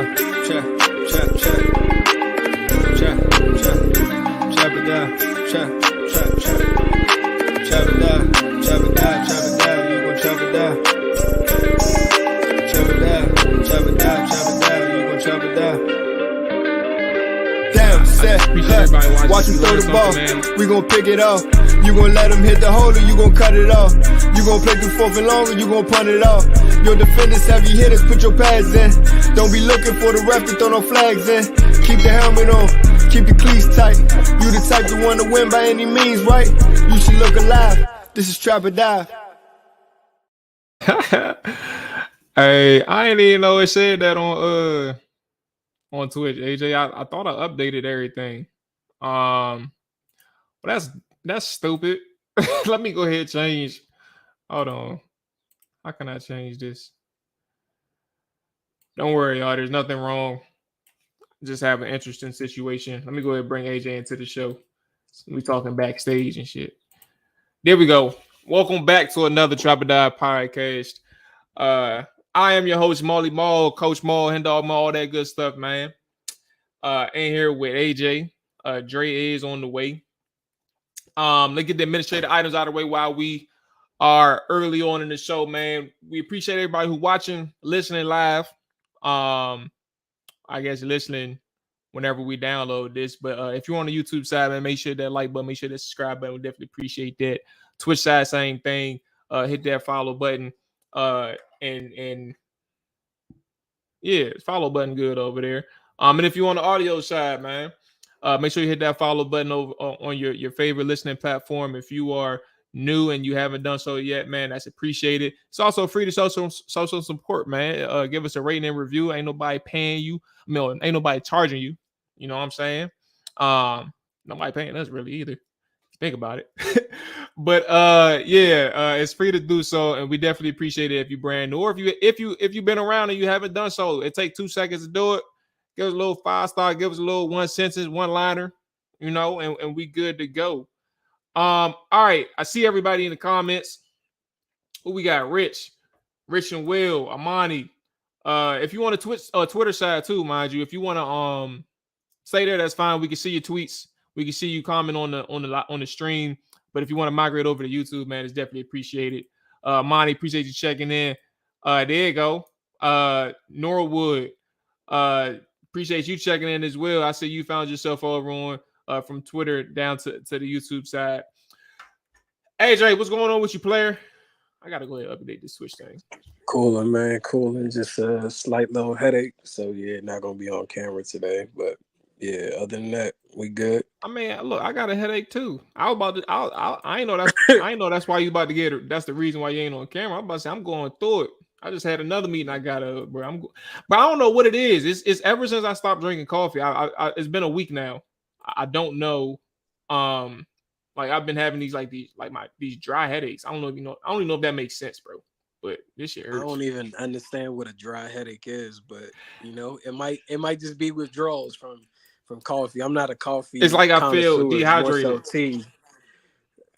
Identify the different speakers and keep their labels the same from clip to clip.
Speaker 1: down, chop it down, chop it down, you gon' chop it down. Chop it down, you gon' chop it down. Damn, set, watch him throw the ball, we gon' pick it off. You gon' let him hit the hole or you gon' cut it off. You gon' play through fourth and long or you gon' punt it off. Your defenders heavy hitters, put your pads in. Don't be looking for the ref to throw no flags in. Keep the helmet on, keep the cleats tight. You the type to want to win by any means, right? You should look alive, this is Trap or Die.
Speaker 2: Hey, I didn't even know it said that on Twitch, AJ. I thought I updated everything. Well, that's stupid. Let me go ahead and change. Hold on. How can I change this? Don't worry, y'all. There's nothing wrong. Just have an interesting situation. Let me go ahead and bring AJ into the show. We talking backstage and shit. There we go. Welcome back to another Trap or Die podcast. I am your host, Mual, Coach Mual, Hendog Mual, all that good stuff, man. In here with AJ. Dre is on the way. Let's get the administrative items out of the way while we are early on in the show, man. We appreciate everybody who watching, listening live. I guess listening whenever we download this. But if you're on the YouTube side, man, make sure that like button, make sure that subscribe button. We definitely appreciate that. Twitch side, same thing. Hit that follow button. And yeah, follow button good over there. And if you're on the audio side, man, make sure you hit that follow button over on your favorite listening platform. If you are new and you haven't done so yet, man, that's appreciated. It's also free to social support, man. Give us a rating and review. Ain't nobody paying you. I mean, ain't nobody charging you. You know what I'm saying? Nobody paying us really either. Think about it. But it's free to do so, and we definitely appreciate it if you're brand new, or if you've been around and you haven't done so. It takes 2 seconds to do it. Give us a little 5-star, give us a little one sentence, one liner, you know, and we good to go. All right. I see everybody in the comments. Who we got? Rich and Will, Amani. If you want to Twitter side too, mind you, if you want to stay there, that's fine. We can see your tweets. We can see you comment on the stream. But if you want to migrate over to YouTube, man, it's definitely appreciated. Monty, appreciate you checking in. There you go. Norwood, appreciate you checking in as well. I see you found yourself over on from Twitter down to the YouTube side. AJ, what's going on with you, player? I gotta go ahead and update this Switch thing.
Speaker 3: Cooling, man. Cooling. Just a slight little headache. So yeah, not gonna be on camera today. But yeah, other than that, we good.
Speaker 2: I mean, look, I got a headache too. I ain't know that's why you about to get it. That's the reason why you ain't on camera. I'm about to say I'm going through it. I just had another meeting I got bro. But I don't know what it is. It's ever since I stopped drinking coffee. It's been a week now. I don't know. Like I've been having these dry headaches. I don't even know if that makes sense, bro. But this shit hurts.
Speaker 3: I don't even understand what a dry headache is, but you know, it might just be withdrawals from coffee. I'm not a coffee.
Speaker 2: It's like I feel dehydrated.
Speaker 3: Tea.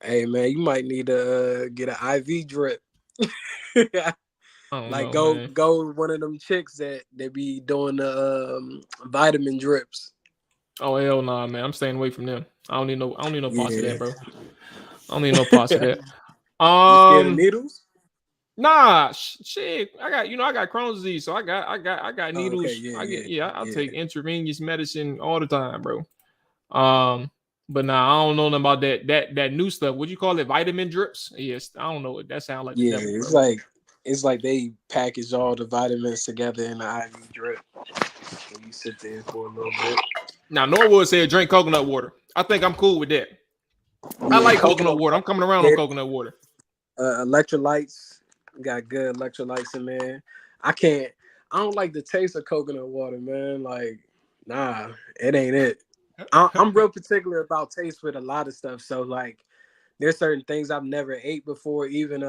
Speaker 3: Hey man, you might need to get an IV drip. Like go one of them chicks that they be doing the vitamin drips.
Speaker 2: Oh hell nah, man! I'm staying away from them. I don't need no parts of that, bro. I don't need no parts of that.
Speaker 3: You scared of needles?
Speaker 2: Nah, shit. I got Crohn's disease, so I got needles. Okay, I take intravenous medicine all the time, bro. But nah, I don't know nothing about that new stuff. What you call it? Vitamin drips? Yes, I don't know what that sounds like.
Speaker 3: Yeah, devil, it's like they package all the vitamins together in the IV drip. So you sit there for a little bit.
Speaker 2: Now, Norwood said drink coconut water. I think I'm cool with that. I like coconut water. I'm coming around on coconut water.
Speaker 3: Electrolytes. Got good electrolytes in there. I don't like the taste of coconut water, man. Like, nah, it ain't it. I'm real particular about taste with a lot of stuff. So, like, there's certain things I've never ate before. Even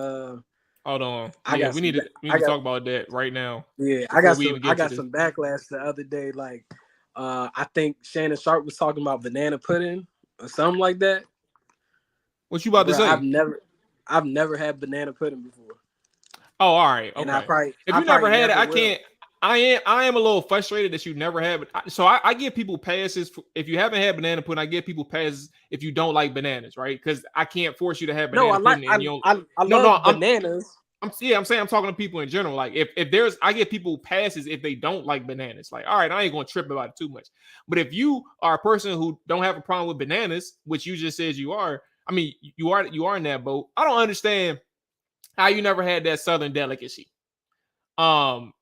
Speaker 2: hold on. We need to talk about that right now.
Speaker 3: Yeah, I got some backlash the other day. Like, I think Shannon Sharp was talking about banana pudding or something like that.
Speaker 2: What you about to say?
Speaker 3: I've never had banana pudding before.
Speaker 2: Oh, all right. Okay.
Speaker 3: And if
Speaker 2: you never had it, I am a little frustrated that you never had. So I give people passes if you haven't had banana pudding. I give people passes if you don't like bananas, right? Because I can't force you to have
Speaker 3: No,
Speaker 2: banana pudding and you don't.
Speaker 3: I
Speaker 2: No,
Speaker 3: love
Speaker 2: no,
Speaker 3: bananas.
Speaker 2: I'm saying I'm talking to people in general. Like if there's, I give people passes if they don't like bananas. Like, all right, I ain't gonna trip about it too much. But if you are a person who don't have a problem with bananas, which you just said you are, I mean, you are in that boat. I don't understand how you never had that Southern delicacy.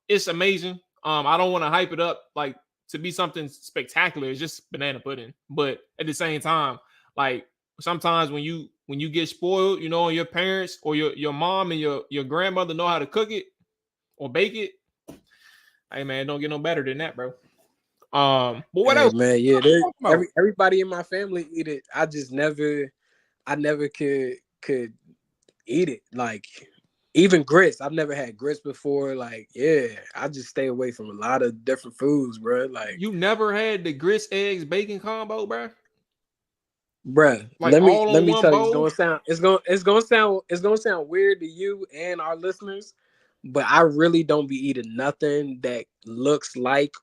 Speaker 2: It's amazing. I don't want to hype it up like to be something spectacular. It's just banana pudding. But at the same time, like sometimes when you get spoiled, you know, your parents or your mom and your grandmother know how to cook it or bake it. Hey man, don't get no better than that, bro. But what
Speaker 3: Hey
Speaker 2: else?
Speaker 3: man, yeah, everybody in my family eat it. I never could eat it. Like even grits, I've never had grits before. Like, yeah, I just stay away from a lot of different foods, bro. Like,
Speaker 2: You never had the grits, eggs, bacon combo, bro?
Speaker 3: bruh,
Speaker 2: Like all
Speaker 3: let
Speaker 2: on
Speaker 3: me
Speaker 2: one
Speaker 3: tell you,
Speaker 2: bowl?
Speaker 3: it's gonna sound weird to you and our listeners, but I really don't be eating nothing that looks like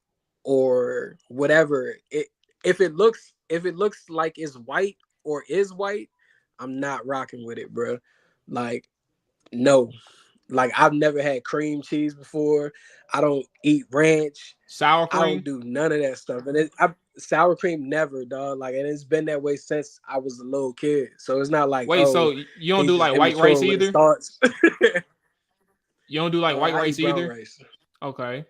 Speaker 3: or whatever. If it looks like it's white or is white, I'm not rocking with it, bro. Like, no. Like I've never had cream cheese before. I don't eat ranch.
Speaker 2: Sour
Speaker 3: I don't
Speaker 2: cream?
Speaker 3: do none of that stuff. And sour cream never, dog. Like, and it's been that way since I was a little kid. So it's not like,
Speaker 2: Wait,
Speaker 3: oh,
Speaker 2: so you don't
Speaker 3: he's
Speaker 2: do
Speaker 3: just
Speaker 2: like white rice
Speaker 3: immature with his
Speaker 2: either?
Speaker 3: thoughts.
Speaker 2: You don't do like white
Speaker 3: I
Speaker 2: rice
Speaker 3: eat brown
Speaker 2: either?
Speaker 3: rice.
Speaker 2: Okay.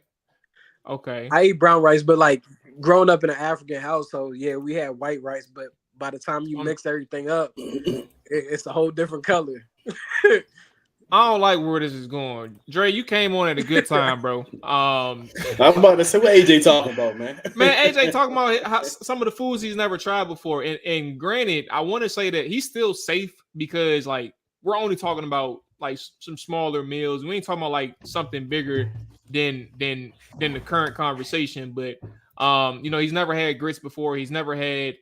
Speaker 3: I eat brown rice, but like growing up in an African household, yeah, we had white rice. But by the time you mix everything up, it's a whole different color.
Speaker 2: I don't like where this is going. Dre, you came on at a good time, bro.
Speaker 4: I'm about to say what AJ talking about, man.
Speaker 2: Man, AJ talking about some of the foods he's never tried before. And granted, I want to say that he's still safe because like we're only talking about like some smaller meals. We ain't talking about like something bigger than the current conversation. But you know, he's never had grits before. He's never had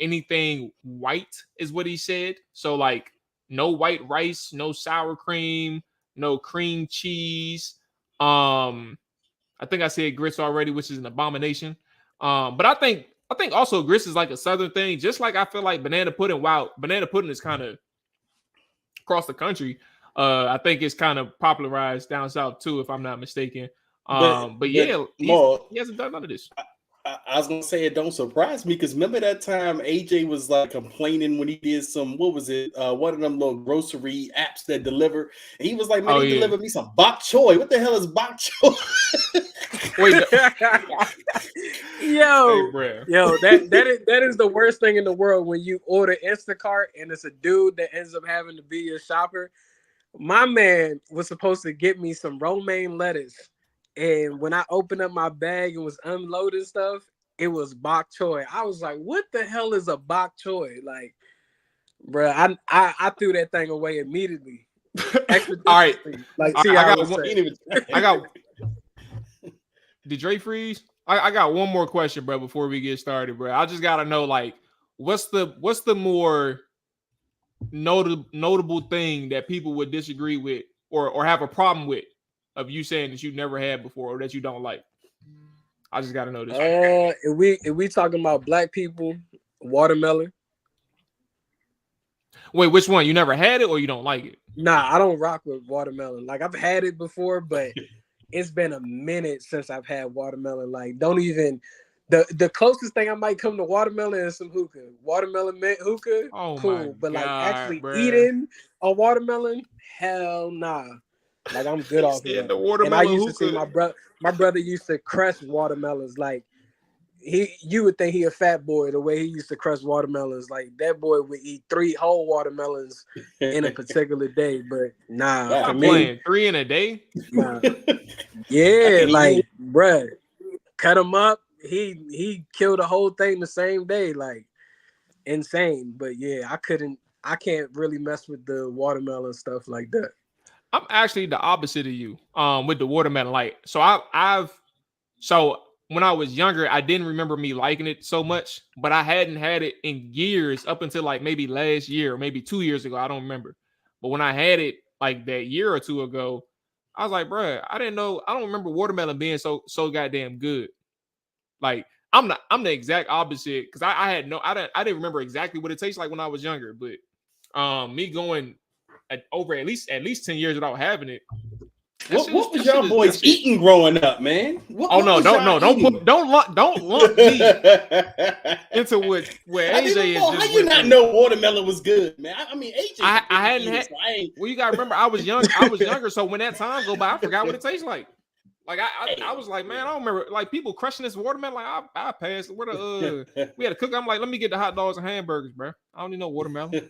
Speaker 2: anything white, is what he said. So like no white rice, no sour cream, no cream cheese. I think I said grits already, which is an abomination. But I think also grits is like a southern thing, just like I feel like banana pudding. While banana pudding is kind of across the country, I think it's kind of popularized down south too, if I'm not mistaken. But yeah, he hasn't done none of this.
Speaker 4: I was gonna say it don't surprise me because remember that time AJ was like complaining when he did some one of them little grocery apps that deliver. And he was like, man, delivered me some bok choy. What the hell is bok choy?
Speaker 2: Wait,
Speaker 3: yo, that is the worst thing in the world when you order Instacart and it's a dude that ends up having to be your shopper. My man was supposed to get me some romaine lettuce. And when I opened up my bag and was unloading stuff, it was bok choy. I was like, what the hell is a bok choy? Like, bro, I threw that thing away immediately.
Speaker 2: All right.
Speaker 3: Like,
Speaker 2: see, I got did Dre freeze? I got one more question, bro, before we get started, bro. I just gotta know, like, what's the more notable thing that people would disagree with or have a problem with of you saying that you never had before or that you don't like? I just got to know this.
Speaker 3: If we talking about black people, watermelon.
Speaker 2: Wait, which one? You never had it or you don't like it?
Speaker 3: Nah, I don't rock with watermelon. Like I've had it before, but it's been a minute since I've had watermelon. Like don't even the closest thing I might come to watermelon is some hookah. Watermelon mint hookah, cool. But like actually eating a watermelon, hell nah. Like I'm good off of that. And I used to see my brother used to crush watermelons. Like you would think he a fat boy the way he used to crush watermelons. Like that boy would eat 3 whole watermelons in a particular day. But nah, for me,
Speaker 2: 3 in a day.
Speaker 3: Nah. Yeah, like bruh, cut him up. He killed the whole thing the same day. Like insane. But yeah, I can't really mess with the watermelon stuff like that.
Speaker 2: I'm actually the opposite of you with the watermelon. Like, so so when I was younger, I didn't remember me liking it so much, but I hadn't had it in years up until like maybe last year or maybe 2 years ago. I don't remember. But when I had it like that year or two ago, I was like, bro, I don't remember watermelon being so goddamn good. Like, I'm the exact opposite because I didn't remember exactly what it tastes like when I was younger, but me going over at least 10 years without having it.
Speaker 4: What was y'all boys eating growing up, man?
Speaker 2: Don't lump me into where AJ is.
Speaker 4: How you not know watermelon was good, man? I mean, AJ.
Speaker 2: I hadn't had. Well, you gotta remember, I was young. Younger, so when that time go by, I forgot what it tastes like. Like I was like, man, I don't remember like people crushing this watermelon. Like I passed. We had to cook. I'm like, let me get the hot dogs and hamburgers, bro. I don't need no watermelon.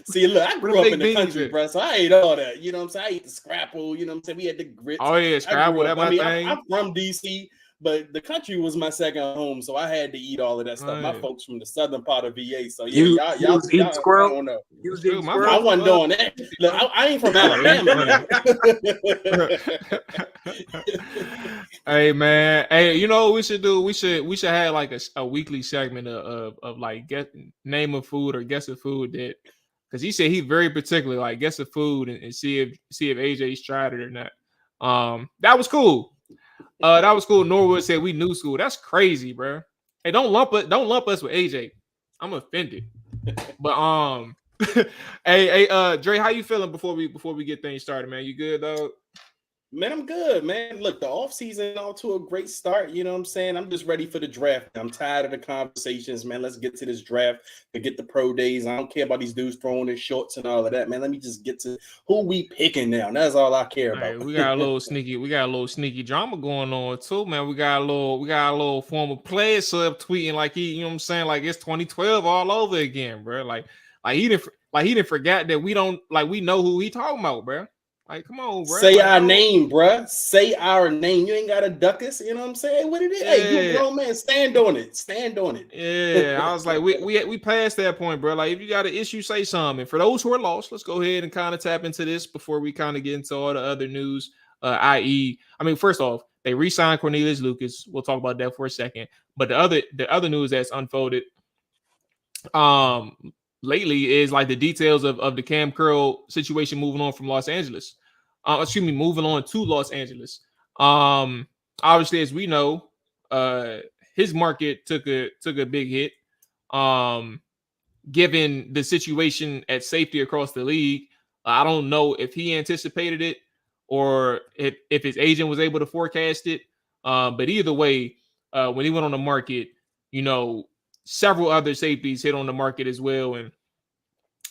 Speaker 4: See, look, I grew up in the country, bro, so I ate all that. You know what I'm saying? I ate the scrapple. You know what I'm saying? We had the grits.
Speaker 2: Oh yeah, scrapple. That my thing.
Speaker 4: I'm from DC, but the country was my second home, so I had to eat all of that stuff. My folks from the southern part of VA, so yeah, y'all
Speaker 3: squirrel.
Speaker 4: I don't know.
Speaker 3: I
Speaker 4: wasn't doing that. Look, I ain't from Alabama.
Speaker 2: Hey man, hey, you know what we should do? We should have like a weekly segment of like name a food or guess a food that, because he said he's very particular, like guess a food and see if AJ's tried it or not. That was cool. That was cool. Norwood said we new school. That's crazy, bro. Hey, don't lump us with AJ. I'm offended. But hey, Dre, how you feeling before we get things started, man? You good, dog?
Speaker 4: Man, I'm good, man. Look, the offseason all to a great start. You know what I'm saying? I'm just ready for the draft. I'm tired of the conversations, man. Let's get to this draft and get the pro days. I don't care about these dudes throwing their shorts and all of that, man. Let me just get to who we picking now. That's all I care about.
Speaker 2: Right, we got a little sneaky drama going on too, man. We got a little former player sub tweeting like he, you know what I'm saying, like it's 2012 all over again, bro. Like he didn't forget that we know who he talking about, bro. Like, come on, bro.
Speaker 4: Say our name, bro. Say our name. You ain't got to duck us. You know what I'm saying? What it is? Yeah. Hey, you grown man. Stand on it. Stand on it.
Speaker 2: Yeah, I was like, we passed that point, bro. Like, if you got an issue, say something. And for those who are lost, let's go ahead and kind of tap into this before we kind of get into all the other news. I mean, first off, they re-signed Cornelius Lucas. We'll talk about that for a second. But the other news that's unfolded, lately is like the details of the Cam Curl situation moving on from Los Angeles. Moving on to Los Angeles. Obviously, as we know, his market took a big hit. Given the situation at safety across the league, I don't know if he anticipated it or if his agent was able to forecast it. But either way, when he went on the market, you know, several other safeties hit on the market as well, and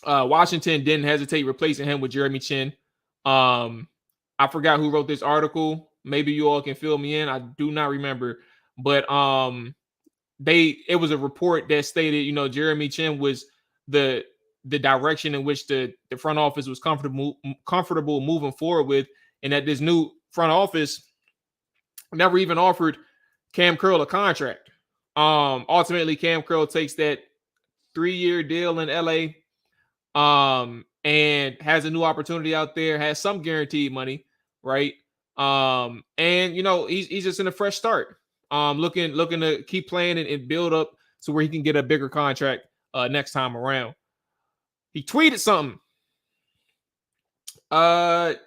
Speaker 2: Washington didn't hesitate replacing him with Jeremy Chin. I forgot who wrote this article. Maybe you all can fill me in. I do not remember, but it was a report that stated, you know, Jeremy Chin was the direction in which the front office was comfortable moving forward with, and that this new front office never even offered Cam Curl a contract. Ultimately, Cam Curl takes that 3-year deal in LA, and has a new opportunity out there, has some guaranteed money, right? And you know, he's just in a fresh start. Looking to keep playing and build up to where he can get a bigger contract next time around. He tweeted something. Matter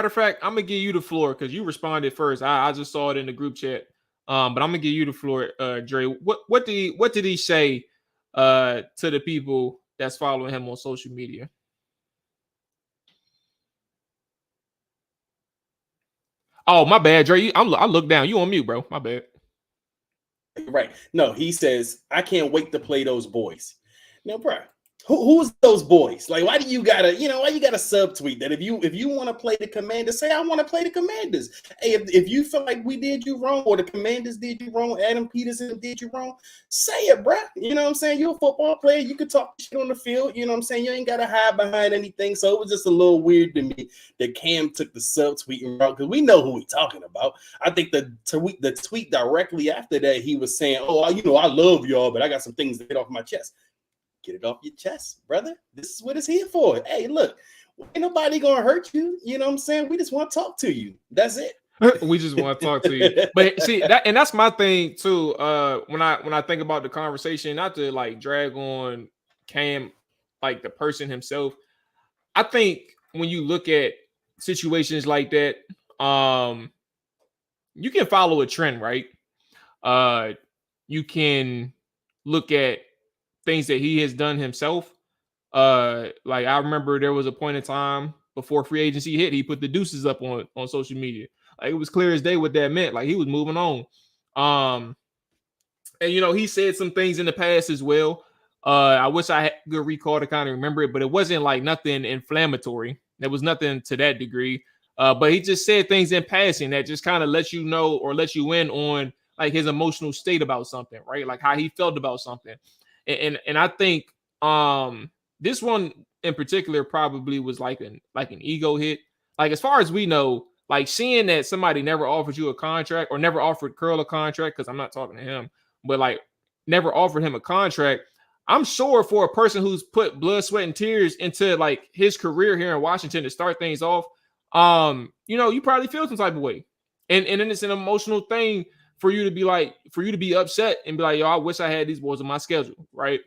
Speaker 2: of fact, I'm gonna give you the floor because you responded first. I just saw it in the group chat. But I'm gonna give you the floor, Dre. What did he say to the people that's following him on social media? Oh, my bad, Dre. I look down. You on mute, bro. My bad.
Speaker 4: Right. No, he says, I can't wait to play those boys. Now, bro, who's those boys? Like, why you gotta subtweet that? If you want to play the Commanders, say I want to play the Commanders. Hey, if you feel like we did you wrong or the Commanders did you wrong, Adam Peterson did you wrong, say it, bro. You know what I'm saying? You're a football player. You can talk shit on the field. You know what I'm saying? You ain't gotta hide behind anything. So it was just a little weird to me that Cam took the subtweeting route because we know who we're talking about. I think the tweet directly after that, he was saying, "Oh, you know, I love y'all, but I got some things to get off my chest." Get it off your chest, brother. This is what it's here for. Hey, look, ain't nobody gonna hurt you. You know what I'm saying? We just want to talk to you. That's it.
Speaker 2: We just want to talk to you. But see, that's my thing too. When I think about the conversation, not to like drag on Cam, like the person himself. I think when you look at situations like that, you can follow a trend, right? You can look at things that he has done himself. Like I remember there was a point in time before free agency hit, he put the deuces up on social media. Like it was clear as day what that meant. Like he was moving on. And he said some things in the past as well. I wish I had good recall to kind of remember it, but it wasn't like nothing inflammatory. There was nothing to that degree. But he just said things in passing that just kind of lets you know or let you in on like his emotional state about something, right? Like how he felt about something. And I think this one in particular probably was like an ego hit. Like as far as we know, like seeing that somebody never offered you a contract or never offered Curl a contract, because I'm not talking to him, but like never offered him a contract. I'm sure for a person who's put blood, sweat, and tears into like his career here in Washington to start things off, you probably feel some type of way. And then it's an emotional thing for you to be upset and be like, yo, I wish I had these boys on my schedule, right?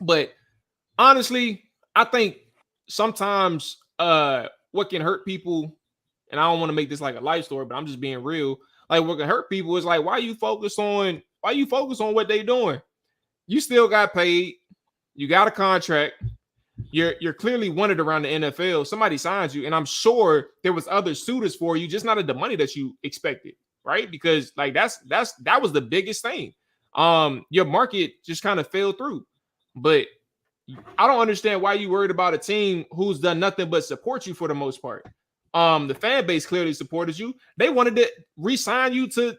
Speaker 2: But honestly, I think sometimes what can hurt people, and I don't want to make this like a life story, but I'm just being real. Like what can hurt people is like, why you focus on what they doing? You still got paid. You got a contract. You're clearly wanted around the NFL. Somebody signs you, and I'm sure there was other suitors for you, just not at the money that you expected, right? Because like that was the biggest thing. Your market just kind of fell through. But I don't understand why you worried about a team who's done nothing but support you for the most part. The fan base clearly supported you. They wanted to re-sign you to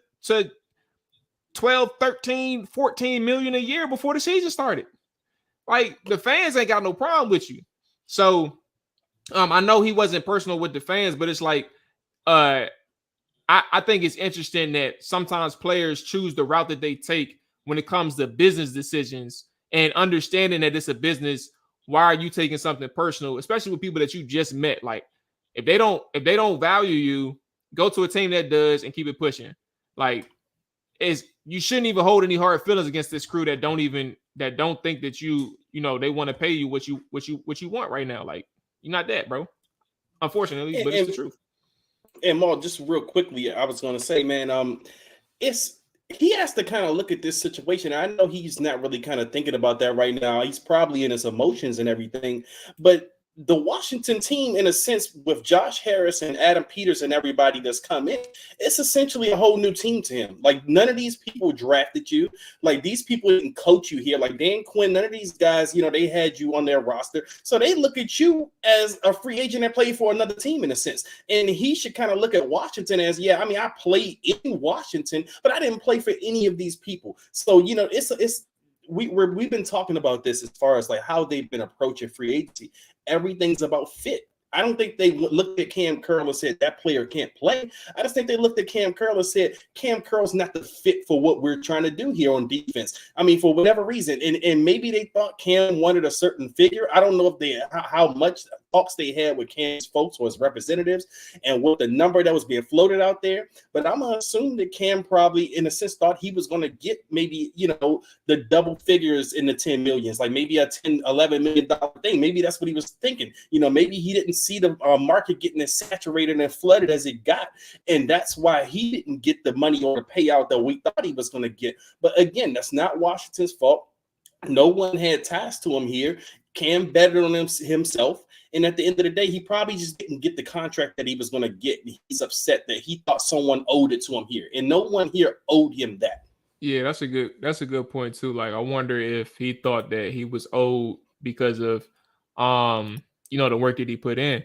Speaker 2: 12, 13, 14 million a year before the season started. Like the fans ain't got no problem with you. So I know he wasn't personal with the fans, but it's like I think it's interesting that sometimes players choose the route that they take when it comes to business decisions and understanding that it's a business. Why are you taking something personal, especially with people that you just met? Like if they don't value you, go to a team that does and keep it pushing. Like you shouldn't even hold any hard feelings against this crew that don't think that they want to pay you what you want right now. Like you're not that, bro. Unfortunately, but it's the truth.
Speaker 4: And Maul, just real quickly, I was going to say, man, he has to kind of look at this situation. I know he's not really kind of thinking about that right now. He's probably in his emotions and everything, but the Washington team, in a sense, with Josh Harris and Adam Peters and everybody that's come in, it's essentially a whole new team to him. Like none of these people drafted you. Like these people didn't coach you here. Like Dan Quinn, none of these guys, they had you on their roster. So they look at you as a free agent that played for another team in a sense. And he should kind of look at Washington as, I played in Washington, but I didn't play for any of these people. So, we've been talking about this as far as like how they've been approaching free agency. Everything's about fit. I don't think they looked at Cam Curl and said that player can't play. I just think they looked at Cam Curl and said Cam Curl's not the fit for what we're trying to do here on defense. I mean, for whatever reason, and maybe they thought Cam wanted a certain figure. I don't know if how much talks they had with Cam's folks or his representatives and what the number that was being floated out there. But I'm gonna assume that Cam probably, in a sense, thought he was going to get maybe the double figures in the 10 millions, like maybe a $10-11 million thing. Maybe that's what he was thinking. Maybe he didn't see the market getting as saturated and flooded as it got, and that's why he didn't get the money or the payout that we thought he was going to get. But again, that's not Washington's fault. No one had ties to him here. Cam betted on himself, and at the end of the day, he probably just didn't get the contract that he was going to get. He's upset that he thought someone owed it to him here, and no one here owed him that.
Speaker 2: Yeah, that's a good point too. Like I wonder if he thought that he was owed because of the work that he put in.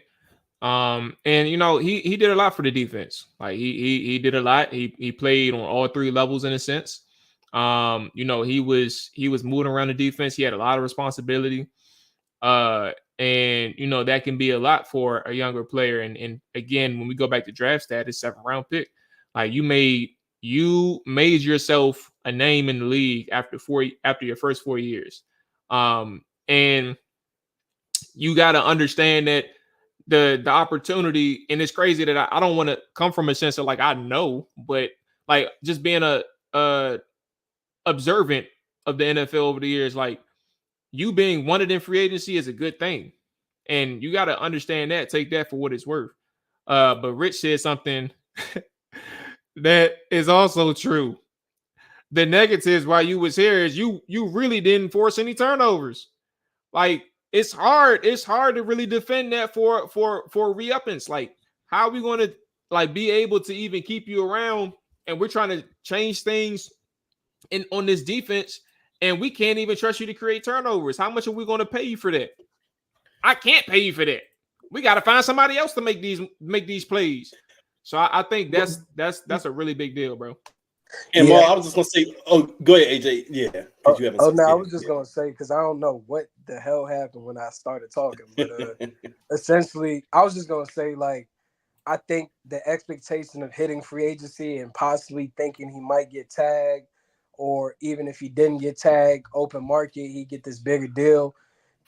Speaker 2: And he did a lot for the defense. Like he did a lot. He played on all three levels in a sense. He was moving around the defense. He had a lot of responsibility. And that can be a lot for a younger player. And again, when we go back to draft status, 7th round pick, like you made yourself a name in the league after your first 4 years. And you got to understand that the opportunity, and it's crazy that I don't want to come from a sense of like I know, but like just being a observant of the NFL over the years, like you being wanted in free agency is a good thing, and you got to understand that, take that for what it's worth. But Rich said something that is also true. The negatives while you was here is you really didn't force any turnovers. Like it's hard to really defend that for re-uppings. Like how are we going to like be able to even keep you around, and we're trying to change things on this defense, and we can't even trust you to create turnovers. How much are we going to pay you for that? I can't pay you for that. We got to find somebody else to make these plays. So I think that's a really big deal, bro.
Speaker 4: And Mual, I was just gonna say, oh, go ahead, AJ. Yeah.
Speaker 3: I was just gonna say because I don't know what the hell happened when I started talking, but essentially, I was just gonna say like I think the expectation of hitting free agency and possibly thinking he might get tagged, or even if he didn't get tagged, open market, he get this bigger deal.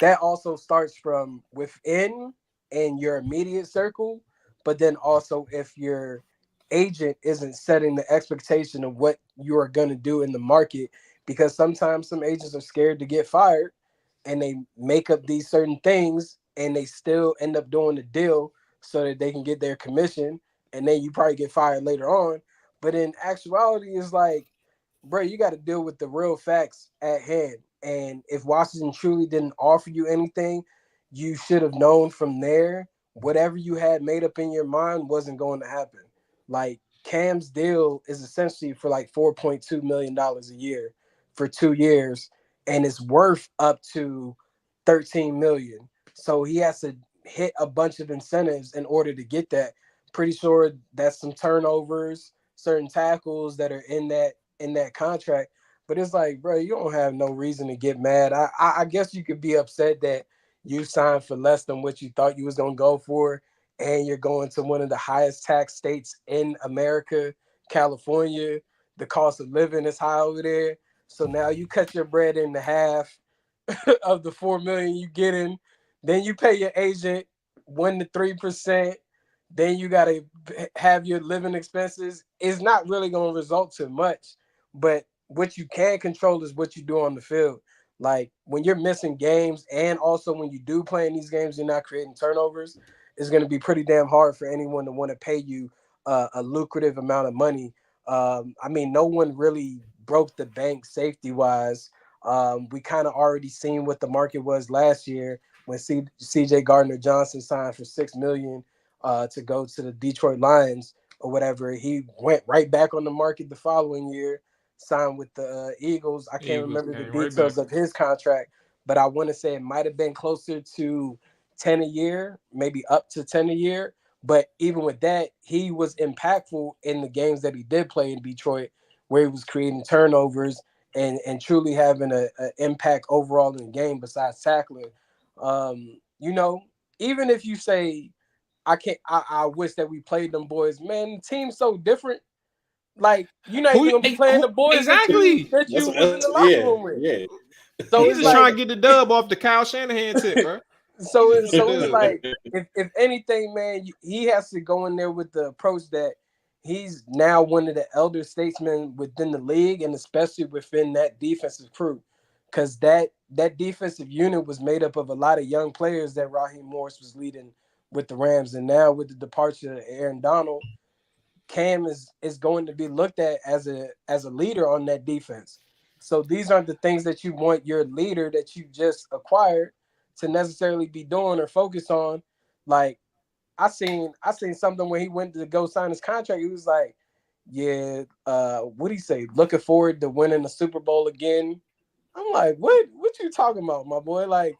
Speaker 3: That also starts from within in your immediate circle, but then also if your agent isn't setting the expectation of what you are going to do in the market, because sometimes some agents are scared to get fired and they make up these certain things and they still end up doing the deal so that they can get their commission, and then you probably get fired later on. But in actuality, it's like, bro, you got to deal with the real facts at hand. And if Washington truly didn't offer you anything, you should have known from there whatever you had made up in your mind wasn't going to happen. Like Cam's deal is essentially for like $4.2 million a year for 2 years, and it's worth up to 13 million. So he has to hit a bunch of incentives in order to get that. Pretty sure that's some turnovers, certain tackles that are in that contract. But it's like, bro, you don't have no reason to get mad. I guess you could be upset that you signed for less than what you thought you was gonna go for, and you're going to one of the highest tax states in America, California. The cost of living is high over there. So now you cut your bread into half of the 4 million you get in. Then you pay your agent 1 to 3%. Then you gotta have your living expenses. It's not really gonna result to much, but what you can control is what you do on the field. Like when you're missing games, and also when you do play in these games, you're not creating turnovers. It's going to be pretty damn hard for anyone to want to pay you a lucrative amount of money. I mean, no one really broke the bank safety wise. We kind of already seen what the market was last year when CJ Gardner-Johnson signed for $6 million to go to the Detroit Lions or whatever. He went right back on the market the following year, signed with the Eagles. I can't remember the details of his contract, but I want to say it might have been closer to 10 a year, maybe up to 10 a year. But even with that, he was impactful in the games that he did play in Detroit, where he was creating turnovers and truly having an impact overall in the game besides tackling. Even if you say, I wish that we played them boys, man, the team's so different. Like, you're not even gonna be playing the boys
Speaker 2: exactly
Speaker 3: that you was in the locker room with.
Speaker 4: Yeah.
Speaker 3: So
Speaker 2: he's just trying to get the dub off the Kyle Shanahan tip, bro.
Speaker 3: So it's like, if anything, man, he has to go in there with the approach that he's now one of the elder statesmen within the league, and especially within that defensive crew, because that defensive unit was made up of a lot of young players that Raheem Morris was leading with the Rams, and now with the departure of Aaron Donald, Cam is going to be looked at as a leader on that defense. So these aren't the things that you want your leader that you just acquired to necessarily be doing or focus on. Like I seen something when he went to go sign his contract. He was like, "Yeah, what do you say? Looking forward to winning the Super Bowl again." I'm like, "What you talking about, my boy? Like,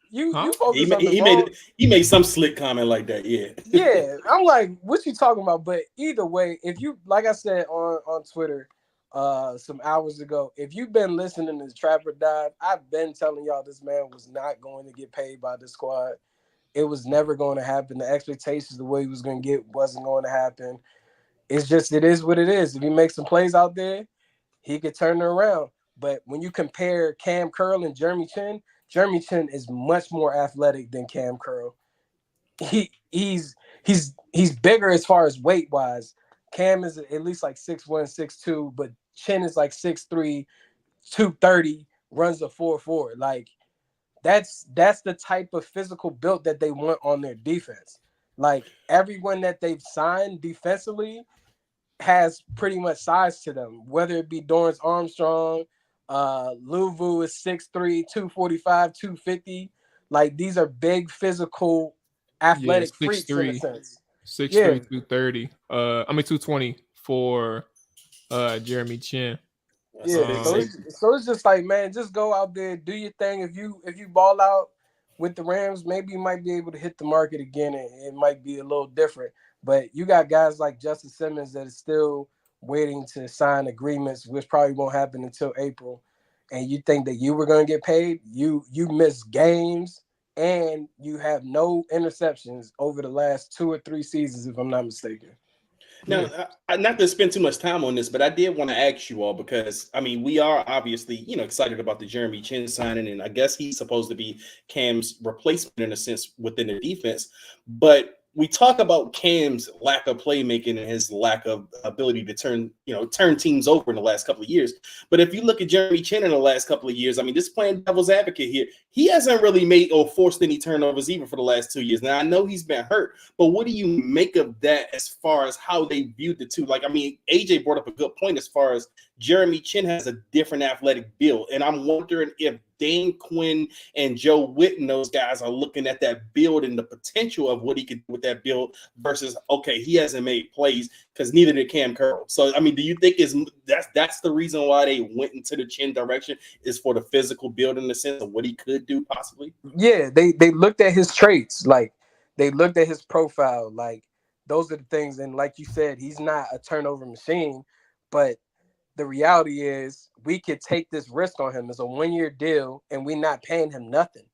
Speaker 3: you focus on the wrong."
Speaker 4: He made some slick comment like that. Yeah.
Speaker 3: Yeah, I'm like, "What you talking about?" But either way, if you, like I said on Twitter some hours ago, if you've been listening to Trapper Dive, I've been telling y'all this man was not going to get paid by the squad. It was never going to happen. The expectations, the way he was going to get, wasn't going to happen. It's just, it is what it is. If he makes some plays out there, he could turn it around. But when you compare Cam Curl and Jeremy Chin is much more athletic than Cam Curl. He's bigger as far as weight wise. Cam is at least like 6'1", 6'2", but Chin is like 6'3", 230, runs a 4.4. Like that's the type of physical build that they want on their defense. Like everyone that they've signed defensively has pretty much size to them, whether it be Dorrance Armstrong, Luvu is 6'3", 245, 250. Like these are big physical athletic freaks in a sense.
Speaker 2: 6'3", 230. 220 for Jeremy Chin.
Speaker 3: Yeah, so it's just like, man, just go out there, do your thing. If you ball out with the Rams, maybe you might be able to hit the market again, and it might be a little different. But you got guys like Justin Simmons that is still waiting to sign agreements, which probably won't happen until April. And you think that you were going to get paid? You miss games, and you have no interceptions over the last 2 or 3 seasons, if I'm not mistaken.
Speaker 4: Now, not to spend too much time on this, but I did want to ask you all because, I mean, we are obviously, excited about the Jeremy Chin signing, and I guess he's supposed to be Cam's replacement in a sense within the defense. But we talk about Cam's lack of playmaking and his lack of ability to turn teams over in the last couple of years. But if you look at Jeremy Chin in the last couple of years, I mean, just playing devil's advocate here, he hasn't really made or forced any turnovers even for the last 2 years. Now, I know he's been hurt, but what do you make of that as far as how they viewed the two? Like, I mean, AJ brought up a good point as far as Jeremy Chin has a different athletic build. And I'm wondering if Dane Quinn and Joe Witten, those guys are looking at that build and the potential of what he could do with that build versus, okay, he hasn't made plays because neither did Cam Curl. So, I mean, do you think that's the reason why they went into the Chin direction is for the physical build in the sense of what he could do possibly?
Speaker 3: Yeah, they looked at his traits. Like, they looked at his profile. Like, those are the things. And like you said, he's not a turnover machine, but the reality is we could take this risk on him as a 1-year deal and we're not paying him nothing.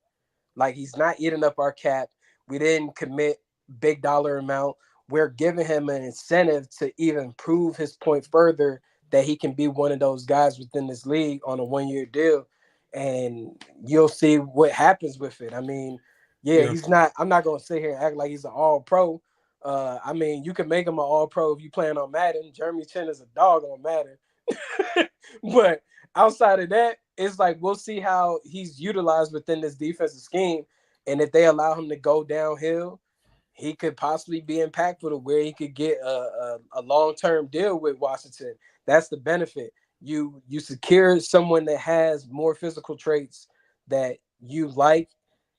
Speaker 3: Like, he's not eating up our cap. We didn't commit big dollar amount. We're giving him an incentive to even prove his point further that he can be one of those guys within this league on a 1-year deal. And you'll see what happens with it. I mean, he's not, I'm not going to sit here and act like he's an all pro. I mean, you can make him an all pro if you playing on Madden. Jeremy Chin is a dog on Madden. But outside of that, it's like we'll see how he's utilized within this defensive scheme, and if they allow him to go downhill, he could possibly be impactful to where he could get a long-term deal with Washington. That's the benefit. You secure someone that has more physical traits that you like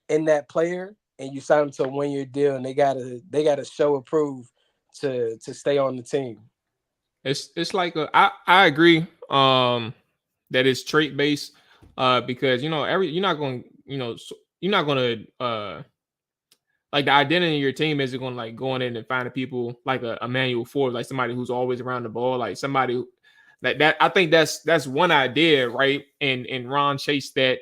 Speaker 3: in that player, and you sign them to a 1-year deal, and they gotta show and prove to stay on the team.
Speaker 2: It's like I agree that it's trait based because you're not going to like the identity of your team isn't going to like going in and finding people like a Emmanuel Forbes, like somebody who's always around the ball, like somebody who, that I think that's one idea, right? And Ron chased that,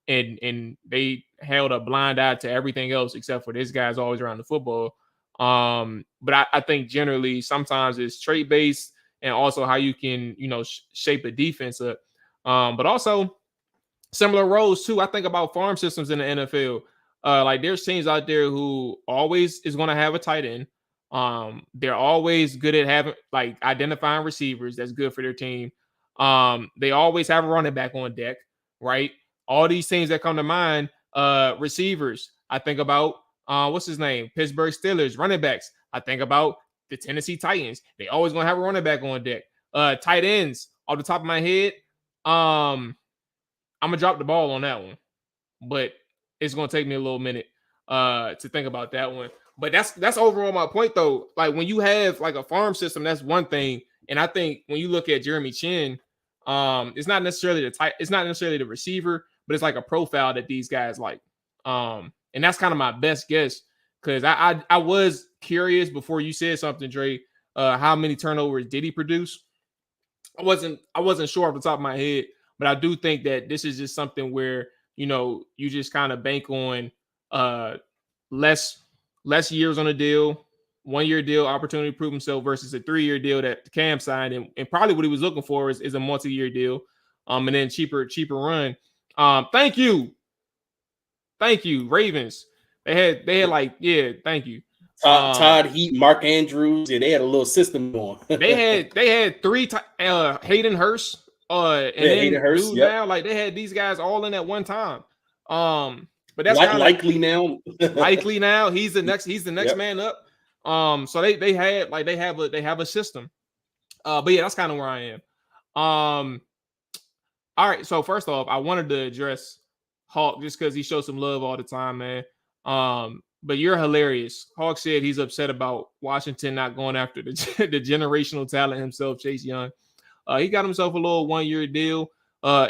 Speaker 2: and they held a blind eye to everything else except for this guy's always around the football. But I think generally sometimes it's trait based and also how you can, shape a defense up. But also similar roles too. I think about farm systems in the NFL. Like there's teams out there who always is going to have a tight end. They're always good at having like identifying receivers. That's good for their team. They always have a running back on deck, right? All these teams that come to mind, receivers. I think about what's his name? Pittsburgh Steelers running backs. I think about the Tennessee Titans. They always gonna have a running back on deck. Tight ends off the top of my head. I'm gonna drop the ball on that one, but it's gonna take me a little minute to think about that one. But that's overall my point though. Like when you have like a farm system, that's one thing. And I think when you look at Jeremy Chin, it's not necessarily the receiver, but it's like a profile that these guys like. And that's kind of my best guess because I was curious before you said something, Dre. How many turnovers did he produce? I wasn't sure off the top of my head, but I do think that this is just something where you just kind of bank on less years on a deal, 1-year deal, opportunity to prove himself versus a 3-year deal that Cam signed, and probably what he was looking for is a multi-year deal, and then cheaper run. Thank you, Ravens. They had like thank you.
Speaker 4: Todd Heat, Mark Andrews, they had a little system going.
Speaker 2: they had 3 Hayden Hurst, and then
Speaker 4: Hayden Hurst,
Speaker 2: now like they had these guys all in at one time. But that's
Speaker 4: likely now.
Speaker 2: Likely now. He's the next
Speaker 4: Yep.
Speaker 2: man up. So they have a system. But yeah, that's kind of where I am. All right. So first off, I wanted to address Hawk just because he shows some love all the time, man. But you're hilarious. Hawk said he's upset about Washington not going after the generational talent himself, Chase Young. He got himself a little 1-year deal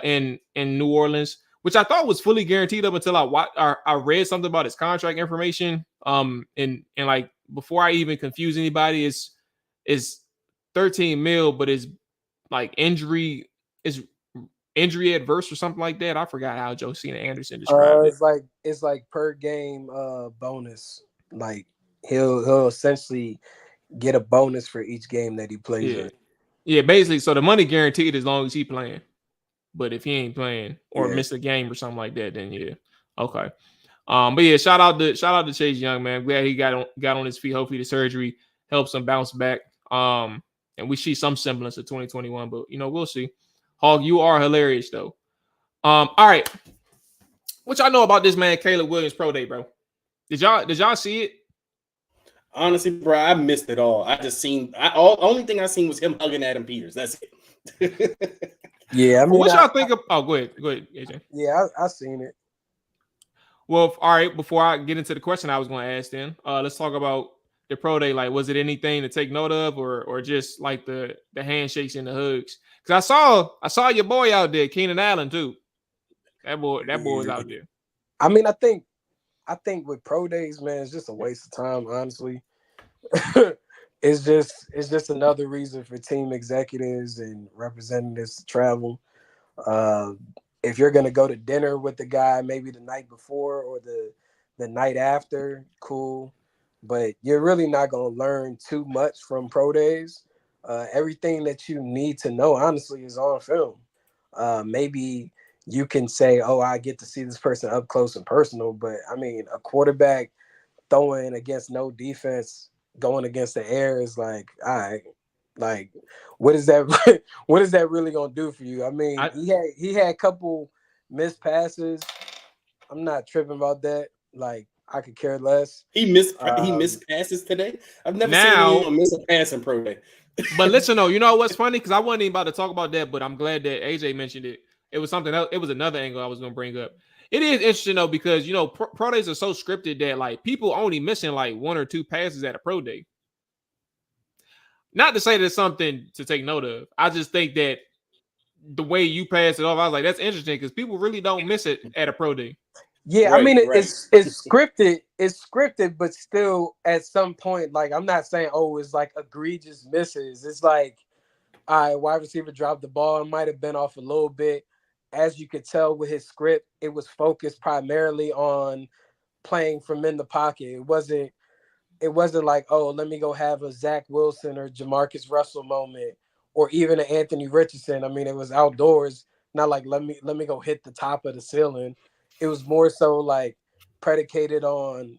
Speaker 2: in New Orleans, which I thought was fully guaranteed up until I read something about his contract information. And like before I even confuse anybody, is 13 mil, but is like injury adverse or something like that. I forgot how Josina Anderson described it.
Speaker 3: It's like per game bonus. Like he'll essentially get a bonus for each game that he plays in.
Speaker 2: Yeah, basically. So the money guaranteed as long as he playing. But if he ain't playing or miss a game or something like that, then yeah. Okay. But yeah, shout out to Chase Young, man. Glad he got on his feet. Hopefully the surgery helps him bounce back. And we see some semblance of 2021, but we'll see. Hog, you are hilarious though. All right. What y'all know about this man, Caleb Williams pro day, bro? Did y'all see it?
Speaker 4: Honestly, bro, I missed it all. I just seen only thing I seen was him hugging Adam Peters. That's it.
Speaker 3: Yeah, I mean,
Speaker 2: what y'all think of? Oh, go ahead, AJ.
Speaker 3: Yeah, I seen it.
Speaker 2: Well, all right. Before I get into the question I was going to ask, then let's talk about the pro day. Like, was it anything to take note of, or just like the handshakes and the hugs? Because I saw your boy out there, Keenan Allen, too. That boy was out there.
Speaker 3: I mean, I think with pro days, man, it's just a waste of time, honestly. It's just another reason for team executives and representatives to travel. If you're gonna go to dinner with the guy, maybe the night before or the night after, cool. But you're really not gonna learn too much from pro days. Everything that you need to know, honestly, is on film. Maybe you can say, "Oh, I get to see this person up close and personal," but I mean, a quarterback throwing against no defense, going against the air is like, all right, like, what is that? What is that really gonna do for you? I mean, he had a couple missed passes. I'm not tripping about that. Like, I could care less.
Speaker 4: He missed passes today. I've never seen anyone miss a pass in pro day.
Speaker 2: But listen, though, you know what's funny? Because I wasn't even about to talk about that, but I'm glad that AJ mentioned it. It was something else. It was another angle I was going to bring up. It is interesting, though, because, pro days are so scripted that, like, people only missing, like, 1 or 2 passes at a pro day. Not to say that's something to take note of. I just think that the way you pass it off, I was like, that's interesting because people really don't miss it at a pro day.
Speaker 3: Yeah, right, I mean, it's scripted. It's scripted, but still, at some point, like, I'm not saying, it's like egregious misses. It's like, all right, wide receiver dropped the ball. It might have been off a little bit. As you could tell with his script, it was focused primarily on playing from in the pocket. It wasn't like, let me go have a Zach Wilson or Jamarcus Russell moment, or even an Anthony Richardson. I mean, it was outdoors, not like let me go hit the top of the ceiling. It was more so like predicated on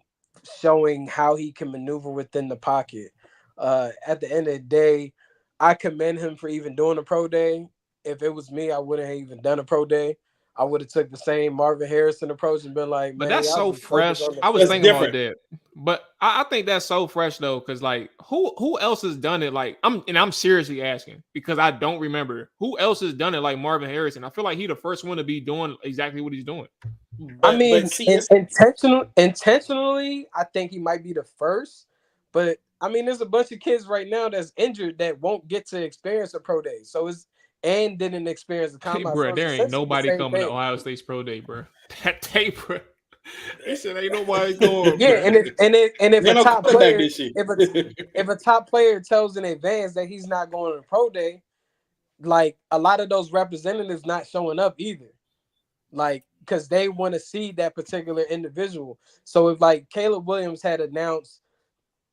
Speaker 3: showing how he can maneuver within the pocket. At the end of the day, I commend him for even doing a pro day. If it was me, I wouldn't have even done a pro day. I would have took the same Marvin Harrison approach and been like,
Speaker 2: but that's so fresh. I was thinking about that. But I think that's so fresh though, because like who else has done it? Like I'm seriously asking because I don't remember who else has done it like Marvin Harrison. I feel like he's the first one to be doing exactly what he's doing.
Speaker 3: I mean, intentionally, I think he might be the first. But I mean, there's a bunch of kids right now that's injured that won't get to experience a pro day. So and didn't experience the combine.
Speaker 2: Hey, bro, there ain't nobody coming to Ohio State's pro day, bro. That day, bro. He said ain't nobody going.
Speaker 3: Yeah, and if a top player tells in advance that he's not going to the pro day, like a lot of those representatives not showing up either, like because they want to see that particular individual. So if like Caleb Williams had announced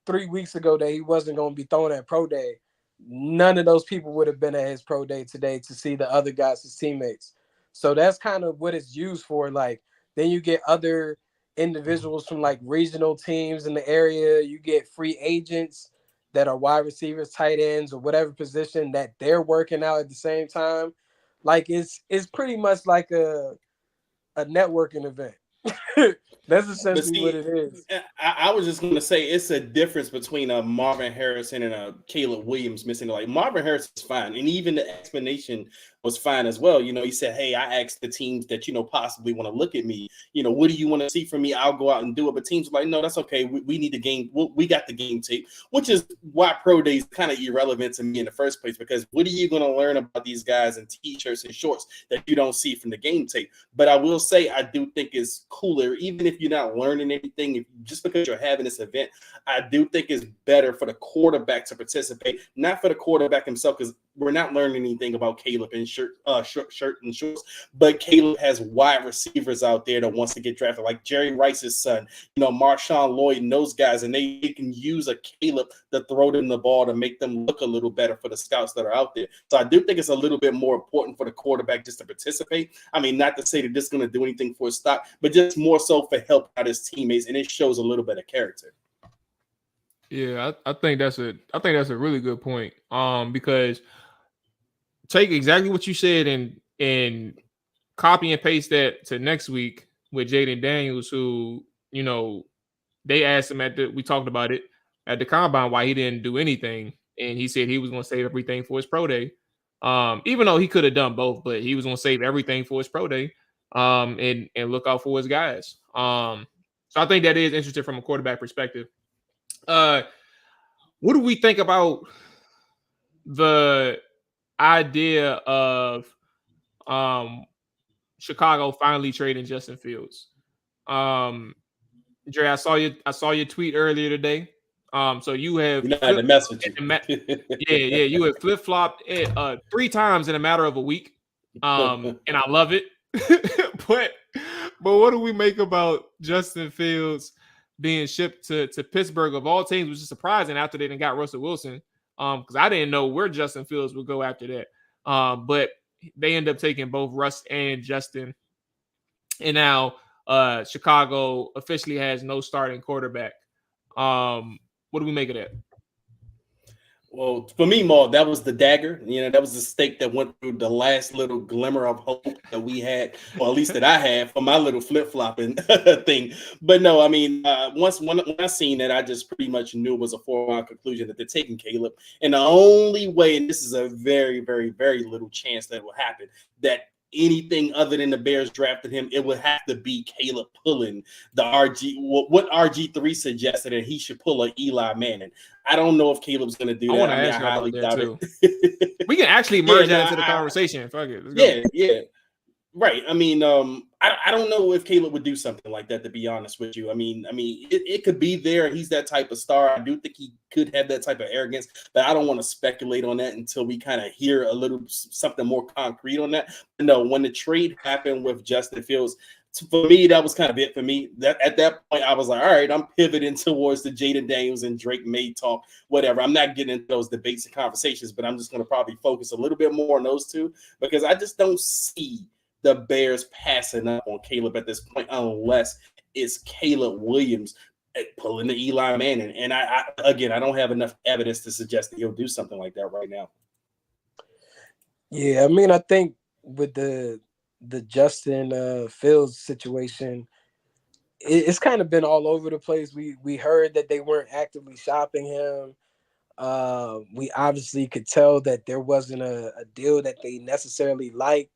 Speaker 3: 3 weeks ago that he wasn't going to be throwing at pro day, none of those people would have been at his pro day today to see the other guys, his teammates. So that's kind of what it's used for. Like, then you get other individuals from like regional teams in the area. You get free agents that are wide receivers, tight ends, or whatever position that they're working out at the same time. Like it's pretty much like a networking event. That's essentially what it is.
Speaker 4: I was just going to say it's a difference between a Marvin Harrison and a Caleb Williams missing. Like Marvin Harrison is fine, and even the explanation was fine as well. He said, "Hey, I asked the teams that possibly want to look at me. What do you want to see from me? I'll go out and do it." But teams were like, "No, that's okay. We need the game. We got the game tape," which is why pro day is kind of irrelevant to me in the first place. Because what are you going to learn about these guys in t-shirts and shorts that you don't see from the game tape? But I will say, I do think it's cooler, even if you're not learning anything, just because you're having this event. I do think it's better for the quarterback to participate, not for the quarterback himself, because we're not learning anything about Caleb in shirt and shorts. But Caleb has wide receivers out there that wants to get drafted, like Jerry Rice's son, Marshawn Lloyd and those guys, and they can use a Caleb to throw them the ball to make them look a little better for the scouts that are out there. So I do think it's a little bit more important for the quarterback just to participate. I mean, not to say that this is going to do anything for his stock, but just more so for help out his teammates, and it shows a little bit of character.
Speaker 2: Yeah, I think that's a really good point. Because take exactly what you said and copy and paste that to next week with Jaden Daniels, who they asked him we talked about it at the combine why he didn't do anything, and he said he was going to save everything for his pro day. Even though he could have done both, but he was going to save everything for his pro day. And look out for his guys. So I think that is interesting from a quarterback perspective. What do we think about the idea of Chicago finally trading Justin Fields? Dre, I saw your tweet earlier today. So you have
Speaker 4: the message.
Speaker 2: You have flip-flopped it 3 times in a matter of a week. And I love it. but what do we make about Justin Fields being shipped to Pittsburgh of all teams, which is surprising after they done got Russell Wilson? Because I didn't know where Justin Fields would go after that. But they end up taking both Russ and Justin. And now Chicago officially has no starting quarterback. What do we make of that?
Speaker 4: Well, for me, Mual, that was the dagger. That was the stake that went through the last little glimmer of hope that we had, or at least that I had for my little flip-flopping thing. But no, I mean, when I seen that, I just pretty much knew it was a foregone conclusion that they're taking Caleb. And the only way, and this is a very, very, very little chance that will happen, that anything other than the Bears drafted him, it would have to be Caleb pulling the what RG3 suggested, and he should pull a Eli Manning. I don't know if Caleb's going to do that.
Speaker 2: I want to ask you about that too. We can actually merge that into the conversation. Fuck it. Let's go.
Speaker 4: Yeah. Right. I mean, I don't know if Caleb would do something like that, to be honest with you. I mean, it could be there. He's that type of star. I do think he could have that type of arrogance, but I don't want to speculate on that until we kind of hear a little something more concrete on that. But no, when the trade happened with Justin Fields, for me, that was kind of it for me. That at that point, I was like, all right, I'm pivoting towards the Jaden Daniels and Drake May talk, whatever. I'm not getting into those debates and conversations, but I'm just going to probably focus a little bit more on those two, because I just don't see the Bears passing up on Caleb at this point, unless it's Caleb Williams pulling the Eli Manning. And I don't have enough evidence to suggest that he'll do something like that right now.
Speaker 3: Yeah, I mean, I think with the Justin Fields situation, it's kind of been all over the place. We heard that they weren't actively shopping him. We obviously could tell that there wasn't a deal that they necessarily liked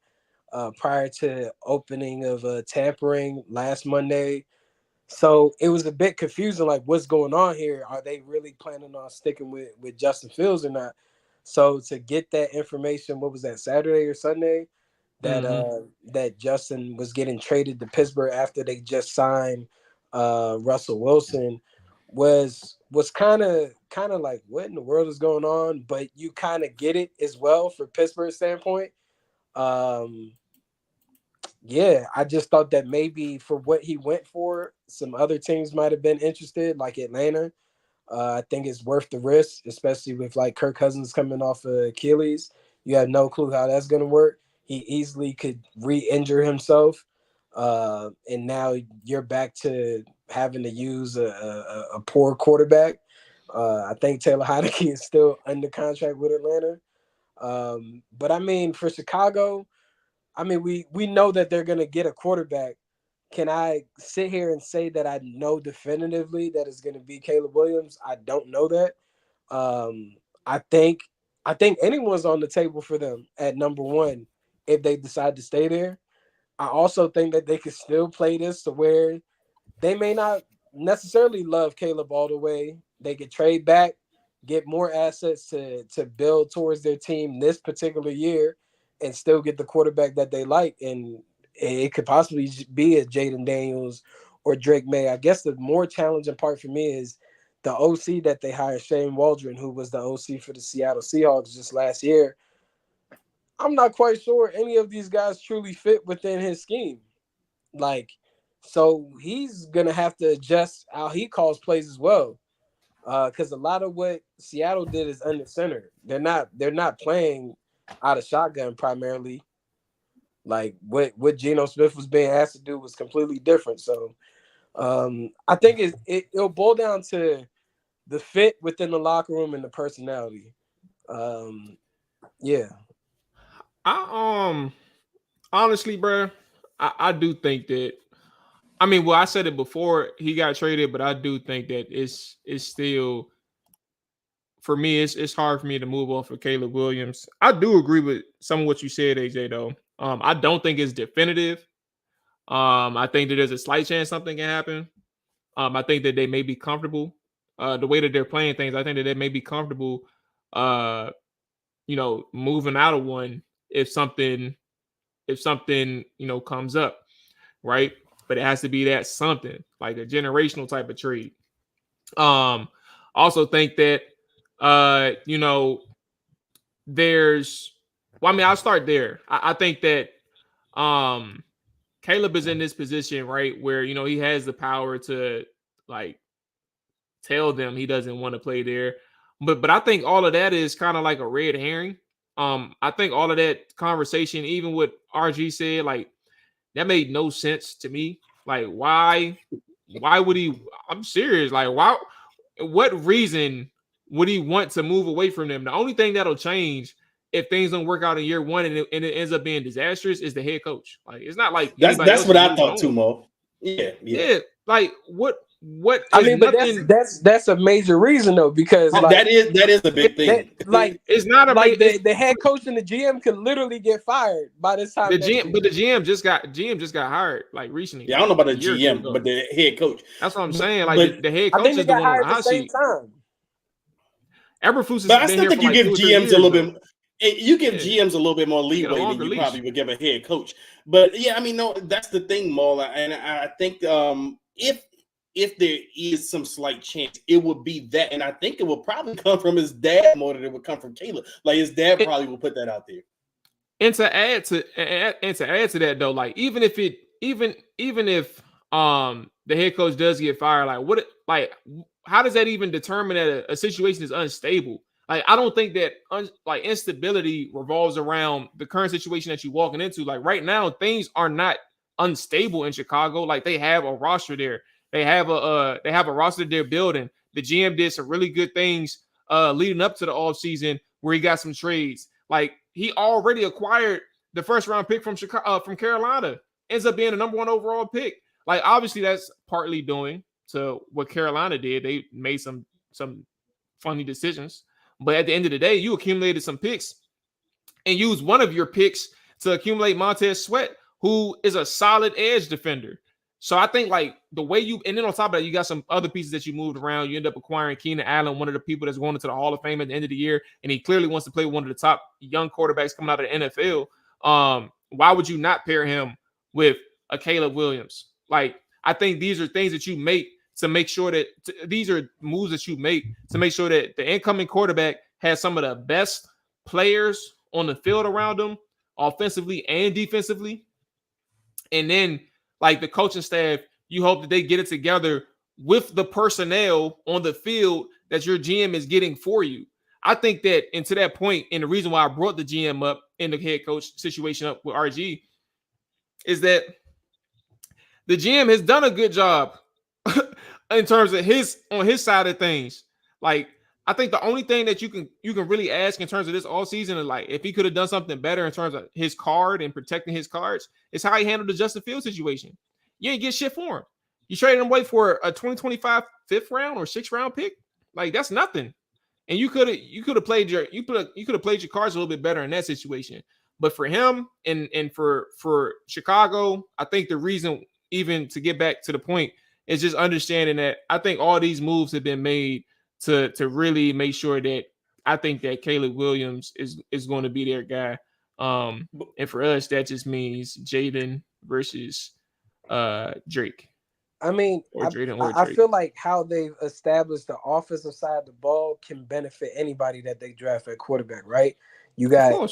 Speaker 3: prior to opening of tampering last Monday. So it was a bit confusing, like what's going on here? Are they really planning on sticking with Justin Fields or not? So to get that information, what was that, Saturday or Sunday? That Justin was getting traded to Pittsburgh after they just signed Russell Wilson was kind of like, what in the world is going on? But you kind of get it as well for Pittsburgh's standpoint. Yeah, I just thought that maybe for what he went for, some other teams might have been interested, like Atlanta. I think it's worth the risk, especially with like Kirk Cousins coming off of Achilles. You have no clue how that's going to work. He easily could re-injure himself. And now you're back to having to use a poor quarterback. I think Taylor Heinicke is still under contract with Atlanta. But I mean, for Chicago, I mean, we know that they're going to get a quarterback, Can I sit here and say that I know definitively that it's going to be Caleb Williams? I don't know that. I think anyone's on the table for them at number one if they decide to stay there. I also think that they could still play this to where they may not necessarily love Caleb all the way. They could trade back, get more assets to build towards their team this particular year, and still get the quarterback that they like. And it could possibly be a Jaden Daniels or Drake May. I guess the more challenging part for me is the OC that they hired, Shane Waldron, who was the OC for the Seattle Seahawks just last year. I'm not quite sure any of these guys truly fit within his scheme. Like, so he's gonna have to adjust how he calls plays as well. Because a lot of what Seattle did is under center. They're not playing out of shotgun primarily. Like what Geno Smith was being asked to do was completely different. So I think it'll boil down to the fit within the locker room and the personality. Yeah.
Speaker 2: I honestly, bro, I do think that. I mean, well, I said it before he got traded, but I do think that it's still, for me, it's hard for me to move off of Caleb Williams. I do agree with some of what you said, AJ, though. I don't think it's definitive. I think that there's a slight chance something can happen. I think that they may be comfortable. The way that they're playing things, I think that they may be comfortable, moving out of one if something, comes up, right? But it has to be that something, like a generational type of trade. Also think that, I'll start there. I think that Caleb is in this position, right, where, he has the power to, like, tell them he doesn't want to play there. But I think all of that is kind of like a red herring. I think all of that conversation, even what RG said, like, that made no sense to me. Like, why would he? I'm serious. Like, why? What reason would he want to move away from them? The only thing that'll change if things don't work out in year one and it ends up being disastrous is the head coach. Like, it's not like
Speaker 4: that's what I thought too, Mo. Yeah.
Speaker 2: Like, what?
Speaker 3: I mean, but that's a major reason though, because like,
Speaker 4: that is a big thing.
Speaker 2: It's not a
Speaker 3: like the head coach and the GM could literally get fired by this time.
Speaker 2: The GM just got hired like recently.
Speaker 4: Yeah, I don't know about the GM, but the head coach.
Speaker 2: That's what I'm saying. Like the head coach is the one on the hot seat. Eberflus,
Speaker 4: but I still think you give GMs a little bit. You give GMs a little bit more leeway than you probably would give a head coach. But yeah, I mean, no, that's the thing, Mual, and I think if there is some slight chance, it would be that, and I think it will probably come from his dad more than it would come from Caleb. Like his dad probably will put that out there.
Speaker 2: And to add to that though, like even if the head coach does get fired, how does that even determine that a situation is unstable? Like, I don't think that instability revolves around the current situation that you're walking into. Like right now, things are not unstable in Chicago. Like they have a roster there. They have a roster they're building. The GM did some really good things leading up to the offseason where he got some trades. Like he already acquired the first round pick from Carolina. Ends up being the number 1 overall pick. Like obviously that's partly doing to what Carolina did. They made some funny decisions. But at the end of the day, you accumulated some picks and used one of your picks to accumulate Montez Sweat, who is a solid edge defender. So I think like the way and then on top of that, you got some other pieces that you moved around. You end up acquiring Keenan Allen, one of the people that's going into the Hall of Fame at the end of the year. And he clearly wants to play one of the top young quarterbacks coming out of the NFL. Why would you not pair him with a Caleb Williams? Like, I think these are things that you make to make sure that these are moves that you make to make sure that the incoming quarterback has some of the best players on the field around him, offensively and defensively. And then like the coaching staff, you hope that they get it together with the personnel on the field that your GM is getting for you. I think that, and to that point, and the reason why I brought the GM up in the head coach situation up with RG is that the GM has done a good job in terms of on his side of things. Like, I think the only thing that you can really ask in terms of this all season is like if he could have done something better in terms of his card and protecting his cards is how he handled the Justin Fields situation. You ain't get shit for him. You traded him away for a 2025 5th round or 6th round pick. Like that's nothing. And you could have played your cards a little bit better in that situation. But for him and for Chicago, I think the reason, even to get back to the point, is just understanding that I think all these moves have been made to really make sure that I think that Caleb Williams is going to be their guy. And for us, that just means Jaden versus Drake.
Speaker 3: I mean, I feel like how they've established the offensive side of the ball can benefit anybody that they draft at quarterback, right? You got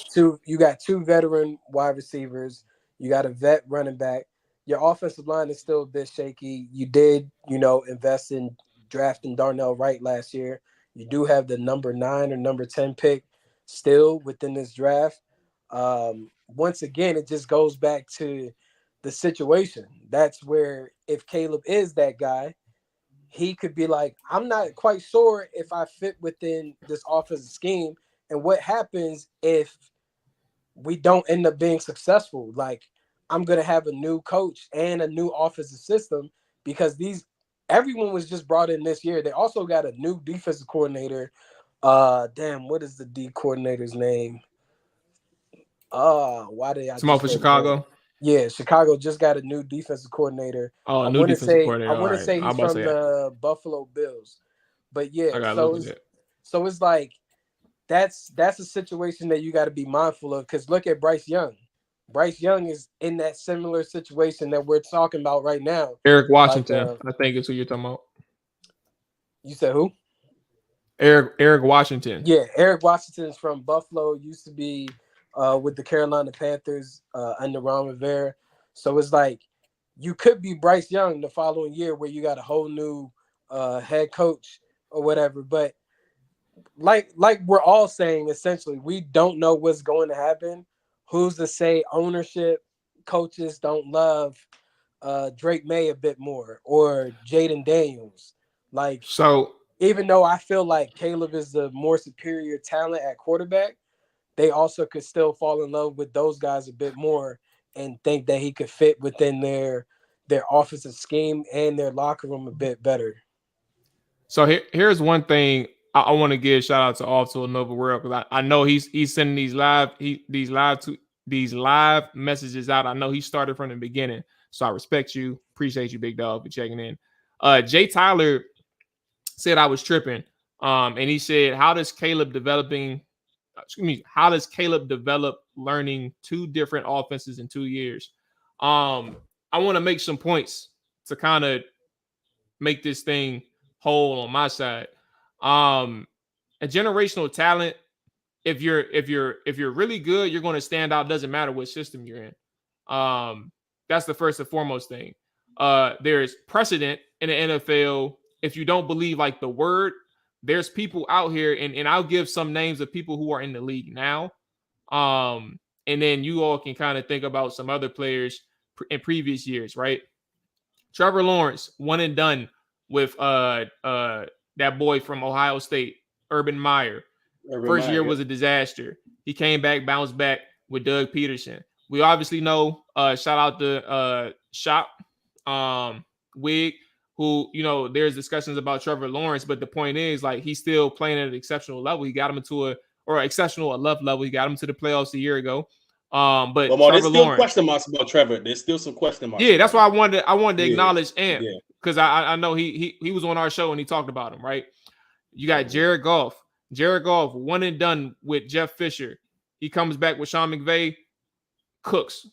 Speaker 3: two veteran wide receivers, you got a vet running back. Your offensive line is still a bit shaky. You did, invest in drafting Darnell Wright last year. You do have the number 9 or number 10 pick still within this draft. Once again, it just goes back to the situation. That's where if Caleb is that guy, he could be like, I'm not quite sure if I fit within this offensive scheme. And what happens if we don't end up being successful? Like, I'm going to have a new coach and a new offensive system because everyone was just brought in this year. They also got a new defensive coordinator. What is the D coordinator's name? Why did I?
Speaker 2: Small for Chicago.
Speaker 3: Yeah, Chicago just got a new defensive coordinator.
Speaker 2: Oh, a new defensive coordinator.
Speaker 3: I want to say he's from the Buffalo Bills. But yeah, so it's like that's a situation that you got to be mindful of because look at Bryce Young. Bryce Young is in that similar situation that we're talking about right now.
Speaker 2: Eric Washington, I think is who you're talking about.
Speaker 3: You said who?
Speaker 2: Eric Washington.
Speaker 3: Yeah, Eric Washington is from Buffalo. Used to be with the Carolina Panthers under Ron Rivera. So it's like you could be Bryce Young the following year where you got a whole new head coach or whatever. But like we're all saying, essentially, we don't know what's going to happen. Who's to say ownership, coaches don't love Drake May a bit more or Jaden Daniels? Like, so even though I feel like Caleb is the more superior talent at quarterback, they also could still fall in love with those guys a bit more and think that he could fit within their offensive scheme and their locker room a bit better.
Speaker 2: So here's one thing I want to give shout out to Off to Another World because I know he's sending these live messages out. I know he started from the beginning, so I respect you, appreciate you, big dog, for checking in. Jay Tyler said I was tripping, and he said, how does Caleb develop learning 2 different offenses in 2 years? I want to make some points to kind of make this thing whole on my side. A generational talent, if you're really good, you're going to stand out. Doesn't matter what system you're in. That's the first and foremost thing. There's precedent in the NFL. If you don't believe like the word, there's people out here, and I'll give some names of people who are in the league now. And then you all can kind of think about some other players in previous years, right? Trevor Lawrence, one and done with that boy from Ohio State, Urban Meyer. First year was a disaster. He came back, bounced back with Doug Peterson. We obviously know, shout out to Shop Wig, who, there's discussions about Trevor Lawrence, but the point is, like, he's still playing at an exceptional level. He got him exceptional enough level. He got him to the playoffs a year ago. But
Speaker 4: there's still question marks about Trevor. There's still some question marks.
Speaker 2: Yeah, that's why I wanted to acknowledge Amp because I know he was on our show and he talked about him, right? You got Jared Goff. Jared Goff, one and done with Jeff Fisher. He comes back with Sean McVay, cooks,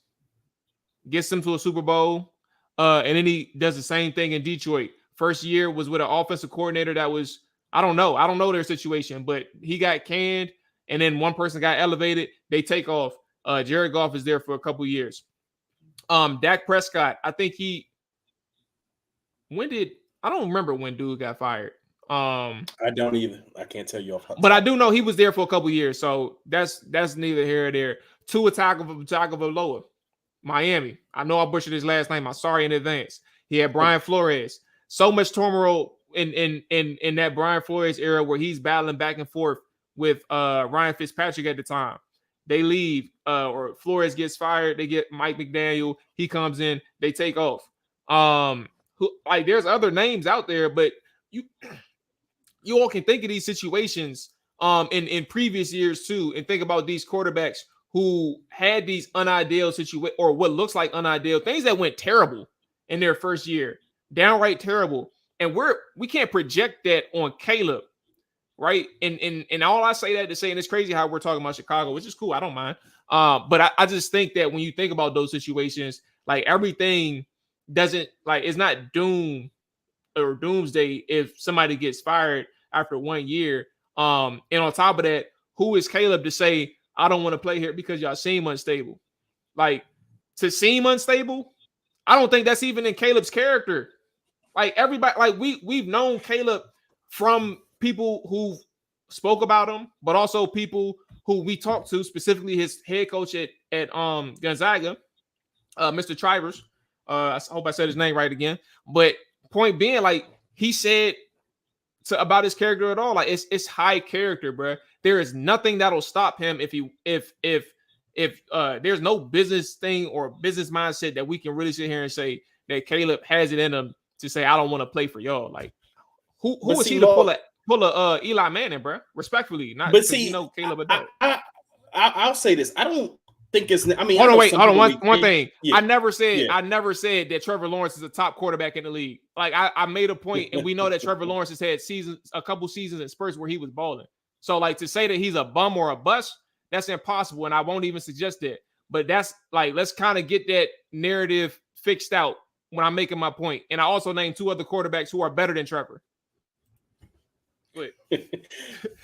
Speaker 2: gets them to a Super Bowl, and then he does the same thing in Detroit. First year was with an offensive coordinator that was, I don't know their situation, but he got canned, and then one person got elevated. They take off. Jared Goff is there for a couple years. Dak Prescott, I think I don't remember when dude got fired.
Speaker 4: I don't either. I can't tell you off.
Speaker 2: But I do know he was there for a couple years, so that's neither here or there. Tua Tagovailoa, Miami. I know I butchered his last name. I'm sorry in advance. He had Brian Flores. So much turmoil in that Brian Flores era where he's battling back and forth with Ryan Fitzpatrick at the time. They leave, or Flores gets fired. They get Mike McDaniel. He comes in. They take off. Who like there's other names out there, but you all can think of these situations in previous years too, and think about these quarterbacks who had these unideal situations or what looks like unideal things that went terrible in their first year, downright terrible. And we can't project that on Caleb, right? And all I say that to say, and it's crazy how we're talking about Chicago, which is cool. I don't mind. But I just think that when you think about those situations, like everything doesn't like it's not doom or doomsday if somebody gets fired after 1 year. And on top of that, who is Caleb to say I don't want to play here because y'all seem unstable? Like to seem unstable, I don't think that's even in Caleb's character. Like everybody, like we've known Caleb from people who spoke about him, but also people who we talked to, specifically his head coach at Gonzaga, Mr. Trivers. I hope I said his name right again. But point being, like he said about his character at all, like it's high character, bro. There is nothing that'll stop him if there's no business thing or business mindset that we can really sit here and say that Caleb has it in him to say I don't want to play for y'all. Like who is he to pull a Eli Manning, bro? Respectfully, not because you know Caleb adult.
Speaker 4: I'll say this. I don't think it's. I mean,
Speaker 2: hold on. One thing.
Speaker 4: Yeah.
Speaker 2: I never said that Trevor Lawrence is a top quarterback in the league. Like I made a point, and we know that Trevor Lawrence has had a couple seasons in spurts where he was balling. So like to say that he's a bum or a bust, that's impossible, and I won't even suggest that. But that's like let's kind of get that narrative fixed out when I'm making my point. And I also named 2 other quarterbacks who are better than Trevor.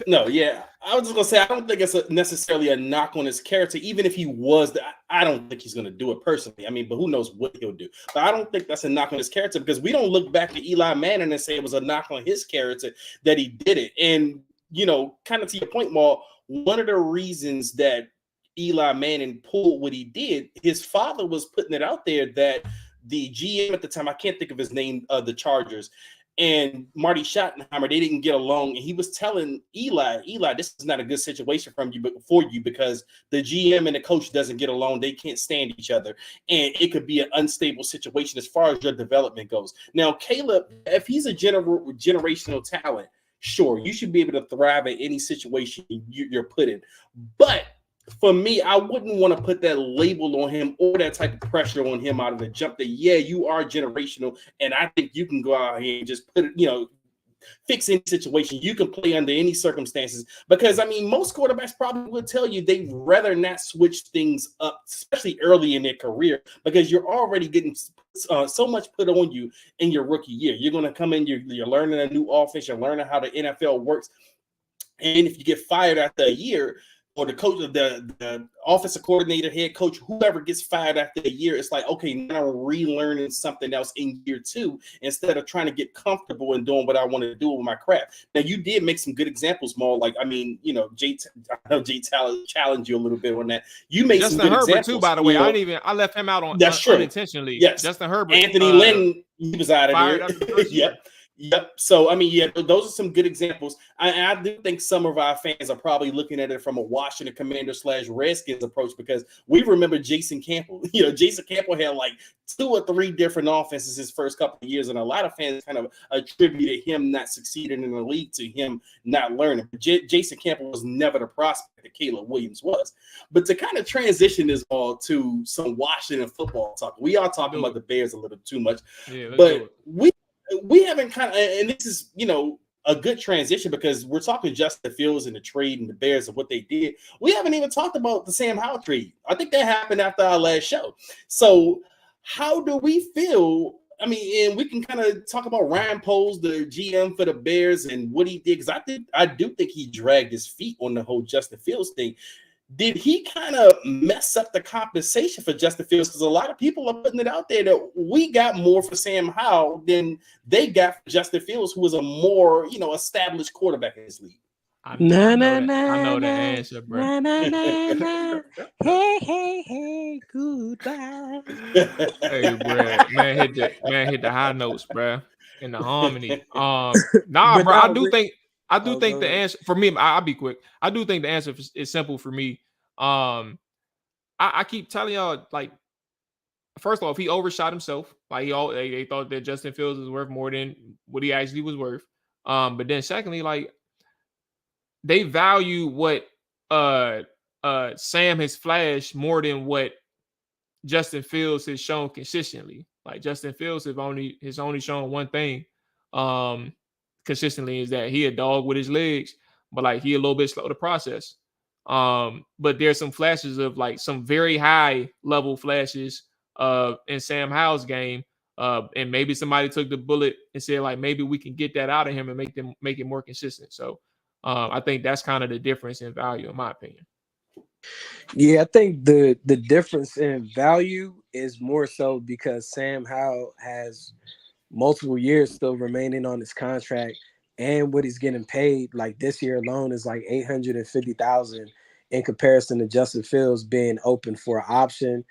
Speaker 4: No, yeah. I was just gonna say I don't think it's necessarily a knock on his character. Even if he was, I don't think he's gonna do it personally. I mean, but who knows what he'll do? But I don't think that's a knock on his character because we don't look back to Eli Manning and say it was a knock on his character that he did it. And you know, kind of to your point, Mual, one of the reasons that Eli Manning pulled what he did, his father was putting it out there that the GM at the time, I can't think of his name, the Chargers, and Marty Schottenheimer, they didn't get along. And he was telling Eli, this is not a good situation for you because the GM and the coach doesn't get along. They can't stand each other. And it could be an unstable situation as far as your development goes. Now, Caleb, if he's a generational talent, sure, you should be able to thrive in any situation you're put in. But for me, I wouldn't want to put that label on him or that type of pressure on him out of the jump that, yeah, you are generational. And I think you can go out here and just put it, fix any situation. You can play under any circumstances. Because, I mean, most quarterbacks probably would tell you they'd rather not switch things up, especially early in their career, because you're already getting so much put on you in your rookie year. You're going to come in, you're learning a new offense, you're learning how the NFL works. And if you get fired after a year, or the coach, the offensive coordinator, head coach, whoever gets fired after a year, it's like, okay, now I'm relearning something else in year 2 instead of trying to get comfortable and doing what I want to do with my craft. Now, you did make some good examples, Mual. Like, I mean, I know Jay challenged you a little bit on that. You made
Speaker 2: Justin
Speaker 4: some good
Speaker 2: Herbert
Speaker 4: examples
Speaker 2: too, by the way. I left him out on
Speaker 4: that's true.
Speaker 2: Unintentionally.
Speaker 4: Yes,
Speaker 2: Justin Herbert.
Speaker 4: Anthony Lynn, he was out of there.
Speaker 2: Yep.
Speaker 4: Yep. So, I mean, yeah, those are some good examples. I do think some of our fans are probably looking at it from a Washington Commanders / Redskins approach because we remember Jason Campbell. Jason Campbell had like 2 or 3 different offenses his first couple of years, and a lot of fans kind of attributed him not succeeding in the league to him not learning. But Jason Campbell was never the prospect that Caleb Williams was. But to kind of transition this all to some Washington football talk, we are talking about the Bears a little too much, but we haven't kind of, and this is, a good transition because we're talking Justin Fields and the trade and the Bears and what they did. We haven't even talked about the Sam Howell trade. I think that happened after our last show. So how do we feel? I mean, and we can kind of talk about Ryan Poles, the GM for the Bears, and what he did, because I do think he dragged his feet on the whole Justin Fields thing. Did he kind of mess up the compensation for Justin Fields? Because a lot of people are putting it out there that we got more for Sam Howell than they got for Justin Fields, who was a more, established quarterback in this league.
Speaker 2: I know the answer, bro.
Speaker 3: Hey, goodbye.
Speaker 2: Hey, bro, man hit the high notes, bro, in the harmony. Nah, bro, I do think the answer for me, I'll be quick. I do think the answer is simple for me. I keep telling y'all, like, first off, he overshot himself. Like they thought that Justin Fields was worth more than what he actually was worth. But then secondly, like they value what Sam has flashed more than what Justin Fields has shown consistently. Like Justin Fields has only shown one thing consistently, is that he a dog with his legs, but like he a little bit slow to process. But there's some flashes of like some very high level flashes in Sam Howell's game. And maybe somebody took the bullet and said, like, maybe we can get that out of him and make it more consistent. So I think that's kind of the difference in value, in my opinion.
Speaker 3: Yeah, I think the difference in value is more so because Sam Howell has multiple years still remaining on his contract, and what he's getting paid, like this year alone, is like $850,000 in comparison to Justin Fields being open for an option,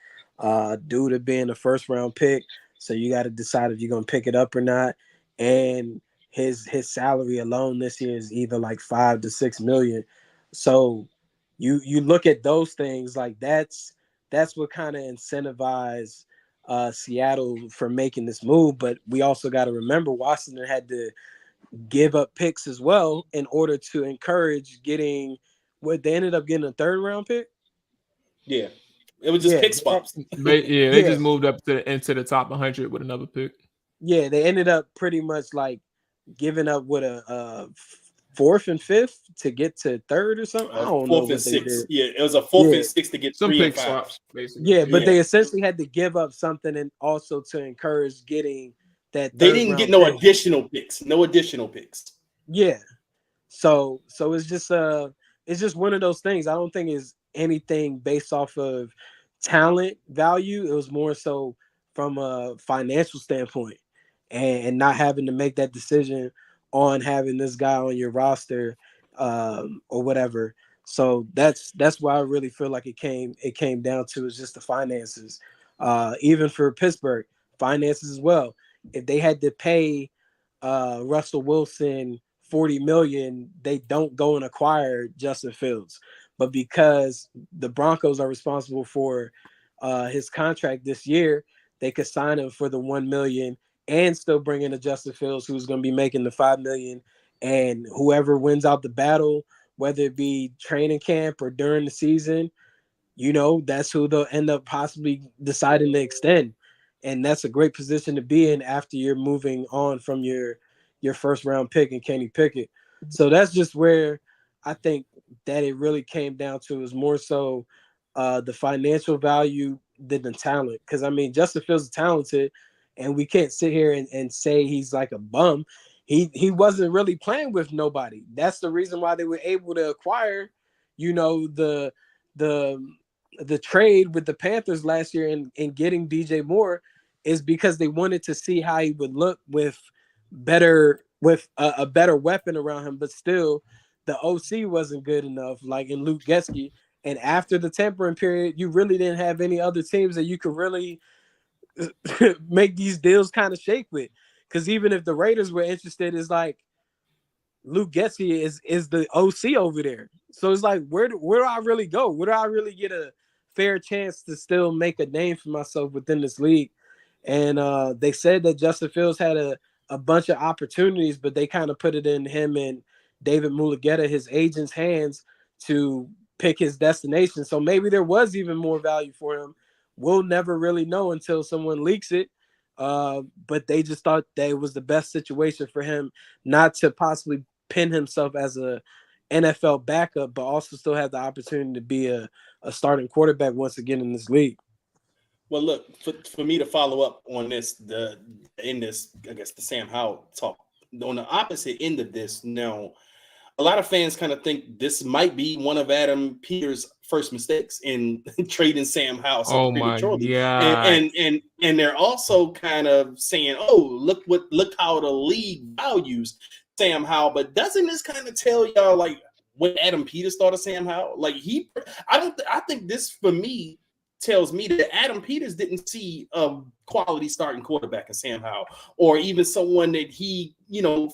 Speaker 3: due to being a first round pick. So you got to decide if you're gonna pick it up or not. And his salary alone this year is either like $5 to $6 million. So you look at those things, like that's what kind of incentivized Seattle for making this move. But we also got to remember Washington had to give up picks as well in order to encourage getting what they ended up getting a 3rd round pick.
Speaker 4: Yeah, it was just pick swaps.
Speaker 2: But they just moved up into the top 100 with another pick.
Speaker 3: Yeah, they ended up pretty much like giving up with a 4th and 5th to get to 3rd or something. I don't know.
Speaker 4: 4th and 6th. Yeah, it was a 4th and 6th to get
Speaker 2: some
Speaker 4: 3
Speaker 2: pick
Speaker 4: and 5.
Speaker 2: swaps, basically.
Speaker 3: Yeah, but they essentially had to give up something and also to encourage getting that.
Speaker 4: They didn't get no additional picks. No additional picks.
Speaker 3: Yeah. So it's just one of those things. I don't think it's anything based off of talent value. It was more so from a financial standpoint, and not having to make that decision on having this guy on your roster or whatever. So that's why I really feel like it came down to is just the finances. Even for Pittsburgh, finances as well. If they had to pay Russell Wilson $40 million, they don't go and acquire Justin Fields. But because the Broncos are responsible for his contract this year, they could sign him for the $1 million and still bring in a Justin Fields who's going to be making the $5 million. And whoever wins out the battle, whether it be training camp or during the season, that's who they'll end up possibly deciding to extend. And that's a great position to be in after you're moving on from your 1st round pick and Kenny Pickett. So that's just where I think that it really came down to, is more so the financial value than the talent. Because, I mean, Justin Fields is talented, and we can't sit here and say he's like a bum. He wasn't really playing with nobody. That's the reason why they were able to acquire, the trade with the Panthers last year and getting DJ Moore, is because they wanted to see how he would look with a better weapon around him. But still, the OC wasn't good enough, like in Luke Getsky. And after the tampering period, you really didn't have any other teams that you could really make these deals kind of shake with. Because even if the Raiders were interested, it's like Luke Getsky is the OC over there. So it's like, where do I really go? Where do I really get a fair chance to still make a name for myself within this league? And they said that Justin Fields had a bunch of opportunities, but they kind of put it in him and David Mulugeta, his agent's hands, to pick his destination. So maybe there was even more value for him. We'll never really know until someone leaks it. But they just thought that it was the best situation for him, not to possibly pin himself as a NFL backup, but also still have the opportunity to be a starting quarterback once again in this league.
Speaker 4: Well, look, for me to follow up on this, I guess the Sam Howell talk, on the opposite end of this, now, a lot of fans kind of think this might be one of Adam Peters' first mistakes in trading Sam Howell so prematurely. And they're also kind of saying, "Oh, look how the league values Sam Howell." But doesn't this kind of tell y'all like what Adam Peters thought of Sam Howell? Like I think this for me tells me that Adam Peters didn't see a quality starting quarterback in Sam Howell, or even someone that he,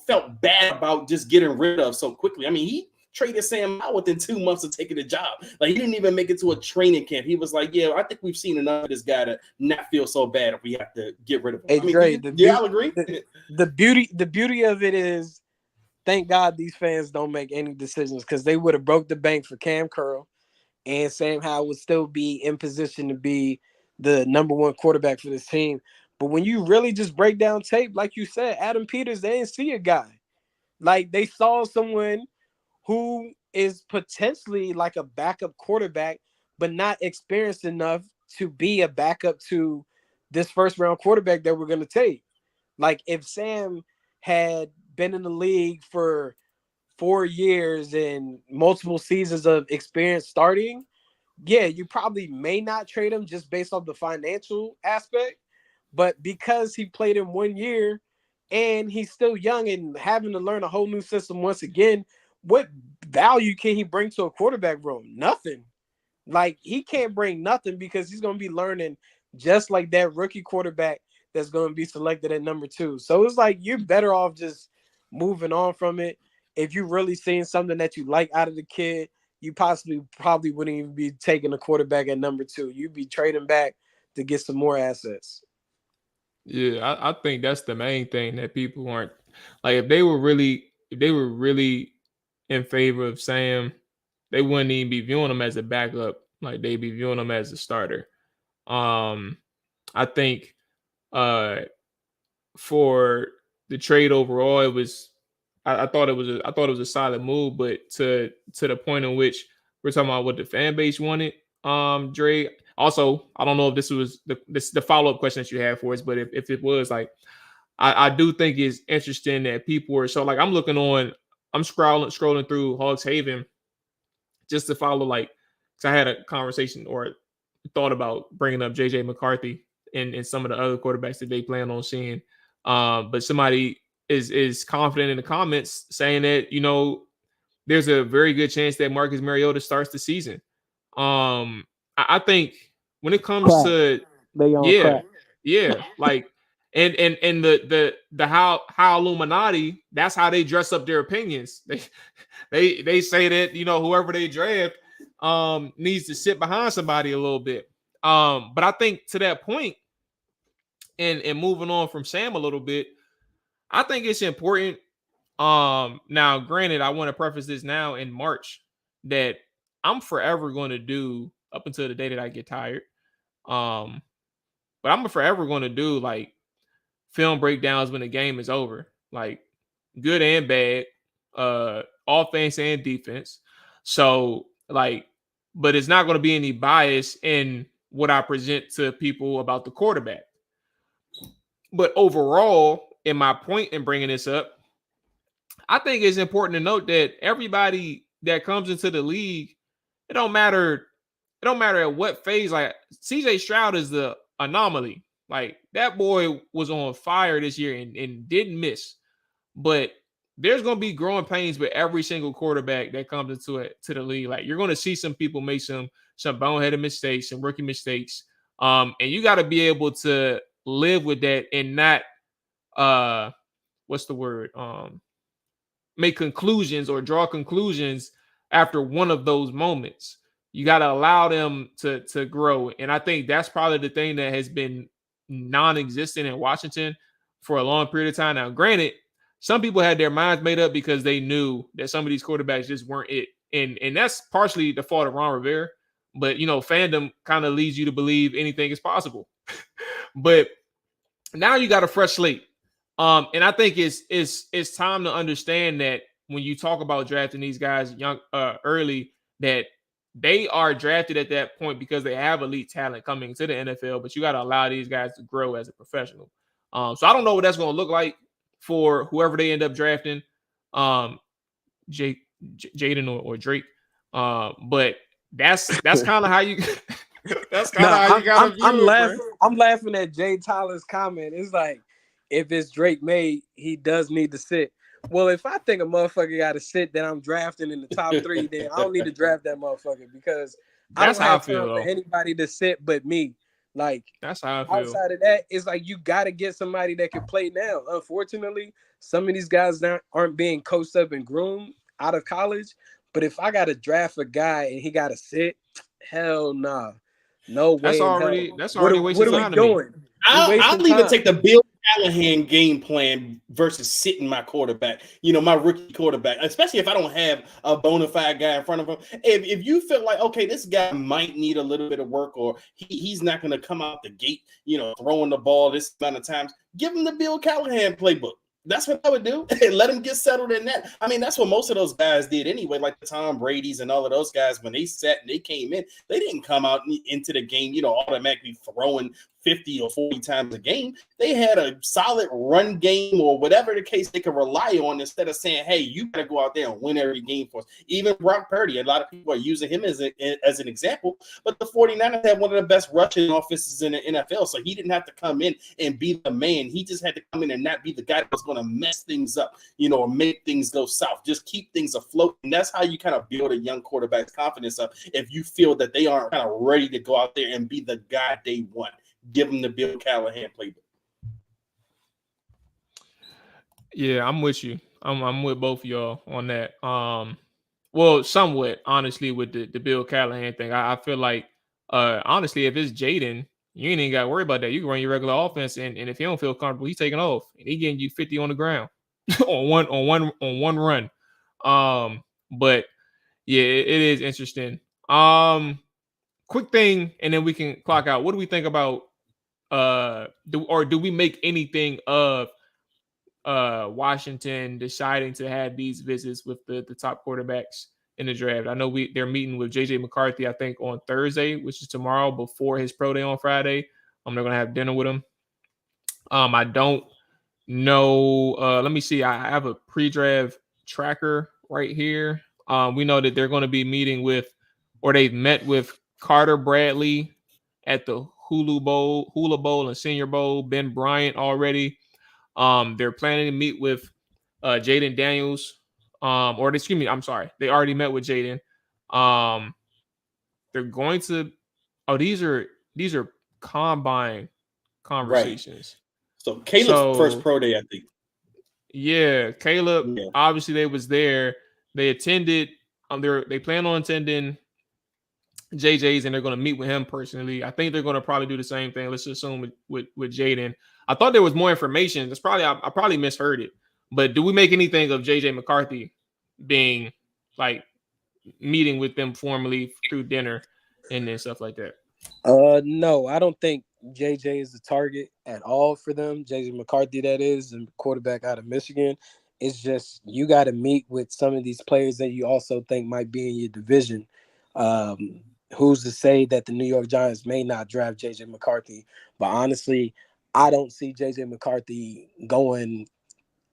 Speaker 4: felt bad about just getting rid of so quickly. I mean, traded Sam Howell within 2 months of taking the job. Like, he didn't even make it to a training camp. He was like, yeah, I think we've seen enough of this guy to not feel so bad if we have to get rid of him.
Speaker 3: Hey,
Speaker 4: I mean,
Speaker 3: Dre,
Speaker 4: I'll agree.
Speaker 3: The beauty of it is, thank God these fans don't make any decisions, because they would have broke the bank for Cam Curl, and Sam Howell would still be in position to be the number one quarterback for this team. But when you really just break down tape, like you said, Adam Peters, they didn't see a guy. Like, they saw someone who is potentially like a backup quarterback, but not experienced enough to be a backup to this first round quarterback that we're going to take. Like, if Sam had been in the league for 4 years and multiple seasons of experience starting, yeah, you probably may not trade him just based off the financial aspect. But because he played in 1 year and he's still young and having to learn a whole new system once again, what value can he bring to a quarterback room? Nothing. Like, he can't bring nothing, because he's going to be learning just like that rookie quarterback that's going to be selected at number 2. So it's like, you're better off just moving on from it. If you're really seeing something that you like out of the kid, you probably wouldn't even be taking a quarterback at number 2. You'd be trading back to get some more assets.
Speaker 2: Yeah, I think that's the main thing that people aren't like. If they were really in favor of Sam, they wouldn't even be viewing him as a backup. Like, they'd be viewing him as a starter. I think for the trade overall, it was I thought it was a solid move, but to the point in which we're talking about what the fan base wanted, Dre. Also, I don't know if this was the follow-up question that you had for us, but if it was, like, I do think it's interesting that people are so, like, I'm scrolling through Hawks Haven just to follow, like, because I had a conversation or thought about bringing up JJ McCarthy and some of the other quarterbacks that they plan on seeing. But somebody is confident in the comments saying that, there's a very good chance that Marcus Mariota starts the season. I think when it comes to
Speaker 3: crack.
Speaker 2: like and the how Illuminati, that's how they dress up their opinions. They say that, whoever they draft needs to sit behind somebody a little bit. But I think to that point, and moving on from Sam a little bit, I think it's important. Now, granted, I want to preface this now in March that I'm forever going to do up until the day that I get tired. But I'm forever going to do, like, film breakdowns when the game is over, like, good and bad, offense and defense. So, like, but it's not going to be any bias in what I present to people about the quarterback. But overall, in my point in bringing this up, I think it's important to note that everybody that comes into the league, it don't matter at what phase. Like, CJ Stroud is the anomaly. Like, that boy was on fire this year and didn't miss. But there's going to be growing pains with every single quarterback that comes into the league. Like, you're going to see some people make some boneheaded mistakes, some rookie mistakes. And you got to be able to live with that and not make conclusions or draw conclusions after one of those moments. You got to allow them to grow. And I think that's probably the thing that has been non-existent in Washington for a long period of time. Now, granted, some people had their minds made up because they knew that some of these quarterbacks just weren't it. And that's partially the fault of Ron Rivera. But, fandom kind of leads you to believe anything is possible. But now you got a fresh slate. And I think it's time to understand that when you talk about drafting these guys young, early, that they are drafted at that point because they have elite talent coming to the NFL, but you got to allow these guys to grow as a professional. So I don't know what that's going to look like for whoever they end up drafting, Jaden or Drake. But that's kind of how you. That's kind of how you got to view it.
Speaker 3: I'm laughing at Jay Tyler's comment. It's like, if it's Drake May, he does need to sit. Well, if I think a motherfucker got to sit that I'm drafting in the top 3, then I don't need to draft that motherfucker, because
Speaker 2: that's
Speaker 3: I don't have time for anybody to sit but me. Like,
Speaker 2: that's how I feel.
Speaker 3: Outside of that, it's like you got to get somebody that can play now. Unfortunately, some of these guys aren't being coached up and groomed out of college. But if I got to draft a guy and he got to sit, hell nah. No way
Speaker 2: That's
Speaker 3: in hell.
Speaker 2: already wasting
Speaker 3: What are we
Speaker 2: time to me.
Speaker 3: doing?
Speaker 4: I'll even take the Bill Callahan game plan versus sitting my quarterback, my rookie quarterback, especially if I don't have a bona fide guy in front of him. If you feel like, okay, this guy might need a little bit of work, or he's not going to come out the gate, throwing the ball this amount of times, give him the Bill Callahan playbook. That's what I would do. Let him get settled in that. I mean, that's what most of those guys did anyway, like the Tom Brady's and all of those guys. When they sat and they came in, they didn't come out into the game, automatically throwing 50 or 40 times a game. They had a solid run game or whatever the case they could rely on, instead of saying, hey, you got to go out there and win every game for us. Even Brock Purdy, a lot of people are using him as an example, but the 49ers had one of the best rushing offenses in the NFL, so he didn't have to come in and be the man. He just had to come in and not be the guy that was going to mess things up, or make things go south. Just keep things afloat, and that's how you kind of build a young quarterback's confidence up. If you feel that they aren't kind of ready to go out there and be the guy they want, give them the Bill Callahan playbook.
Speaker 2: Yeah, I'm with you. I'm with both of y'all on that. Well, somewhat, honestly, with the Bill Callahan thing. I feel like, honestly, if it's Jaden, you ain't even got to worry about that. You can run your regular offense, and if he don't feel comfortable, he's taking off, and he getting you 50 on the ground on one run. But yeah, it is interesting. Quick thing, and then we can clock out. What do we think about do we make anything of Washington deciding to have these visits with the top quarterbacks in the draft? I know they're meeting with JJ McCarthy, I think, on Thursday, which is tomorrow, before his pro day on Friday. They're gonna have dinner with him. I don't know. Let me see. I have a pre-draft tracker right here. We know that they're going to be meeting with, or they've met with, Carter Bradley at the Hula Bowl and Senior Bowl, Ben Bryant already. They're planning to meet with Jaden Daniels. I'm sorry, they already met with Jaden. They're going to. Oh, these are combine conversations.
Speaker 4: Right. So Caleb's first pro day, I think.
Speaker 2: Yeah, Caleb. Yeah. Obviously, they was there. They attended. They plan on attending JJ's, and they're going to meet with him personally. I think they're going to probably do the same thing. Let's assume with Jaden. I thought there was more information. That's probably I probably misheard it. But do we make anything of JJ McCarthy being like meeting with them formally through dinner and then stuff like that?
Speaker 3: No, I don't think JJ is the target at all for them. JJ McCarthy, that is, and quarterback out of Michigan. It's just you got to meet with some of these players that you also think might be in your division. Who's to say that the New York Giants may not draft JJ McCarthy? But honestly, I don't see JJ McCarthy going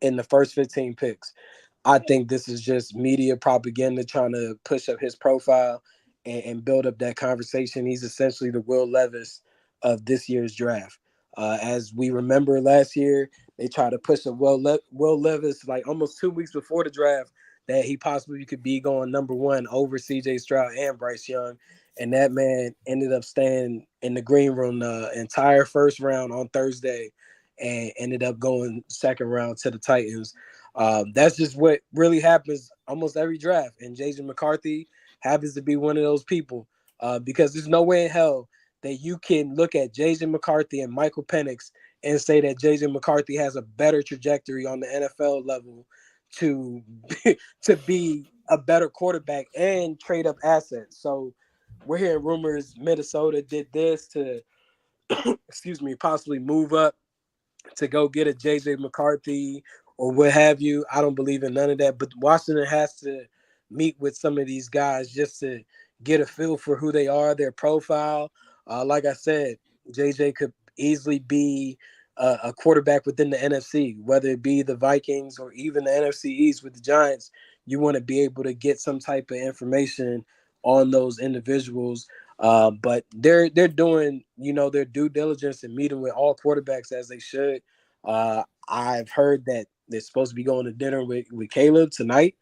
Speaker 3: in the first 15 picks. I think this is just media propaganda trying to push up his profile and build up that conversation. He's essentially the Will Levis of this year's draft. As we remember last year, they tried to push up Will Levis like almost 2 weeks before the draft that he possibly could be going number one over C.J. Stroud and Bryce Young. And that man ended up staying in the green room the entire first round on Thursday and ended up going second round to the Titans. That's just what really happens almost every draft. And JJ McCarthy happens to be one of those people because there's no way in hell that you can look at JJ McCarthy and Michael Penix and say that JJ McCarthy has a better trajectory on the NFL level to be a better quarterback and trade up assets. So we're hearing rumors Minnesota did this to, possibly move up to go get a JJ McCarthy or what have you. I don't believe in none of that. But Washington has to meet with some of these guys just to get a feel for who they are, their profile. Like I said, JJ could easily be a quarterback within the NFC, whether it be the Vikings or even the NFC East with the Giants. You want to be able to get some type of information on those individuals. But they're doing, their due diligence and meeting with all quarterbacks as they should. I've heard that they're supposed to be going to dinner with Caleb tonight.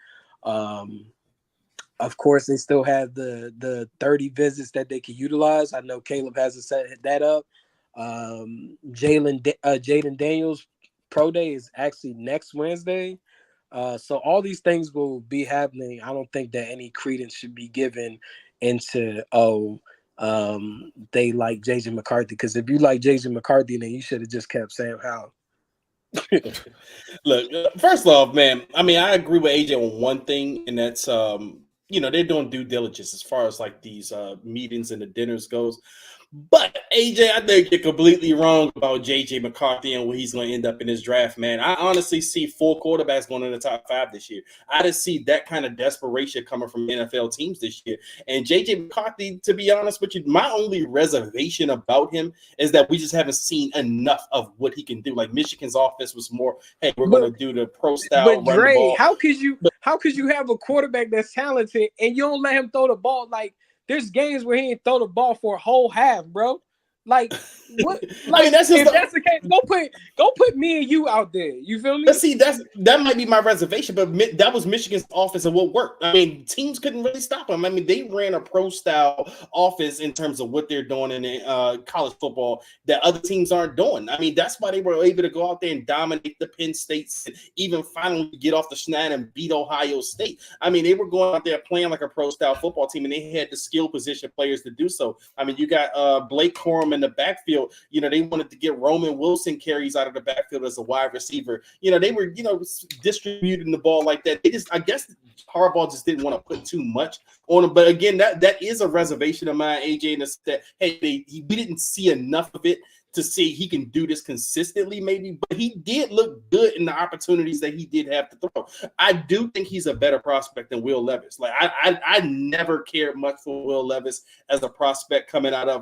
Speaker 3: Of course, they still have the 30 visits that they can utilize. I know Caleb hasn't set that up. Jaden Daniels' pro day is actually next Wednesday. So all these things will be happening. I don't think that any credence should be given into they like JJ McCarthy, because if you like JJ McCarthy, then you should have just kept Sam Howell.
Speaker 4: Look, first off, man, I mean, I agree with AJ on one thing, and that's they're doing due diligence as far as like these meetings and the dinners goes. But AJ, I think you're completely wrong about JJ McCarthy and where he's going to end up in this draft, man. I honestly see 4 quarterbacks going in the top 5 this year. I just see that kind of desperation coming from NFL teams this year. And JJ McCarthy, to be honest with you, my only reservation about him is that we just haven't seen enough of what he can do. Like Michigan's offense was more, hey, we're going to do the pro style.
Speaker 3: But Dre, how could you have a quarterback that's talented and you don't let him throw the ball? Like, there's games where he ain't throw the ball for a whole half, bro. Like, what? Like, I mean, that's the case, go put me and you out there. You feel me?
Speaker 4: But see, that might be my reservation, but that was Michigan's offense and what worked. I mean, teams couldn't really stop him. I mean, they ran a pro style offense in terms of what they're doing in college football that other teams aren't doing. I mean, that's why they were able to go out there and dominate the Penn States and even finally get off the schneid and beat Ohio State. I mean, they were going out there playing like a pro style football team, and they had the skill position players to do so. I mean, you got Blake Corum in the backfield. They wanted to get Roman Wilson carries out of the backfield as a wide receiver. They were, distributing the ball like that. I guess Harbaugh just didn't want to put too much on him. But again, that is a reservation of mine, AJ, in that, hey, we didn't see enough of it to see he can do this consistently, maybe, but he did look good in the opportunities that he did have to throw. I do think he's a better prospect than Will Levis. Like I never cared much for Will Levis as a prospect coming out of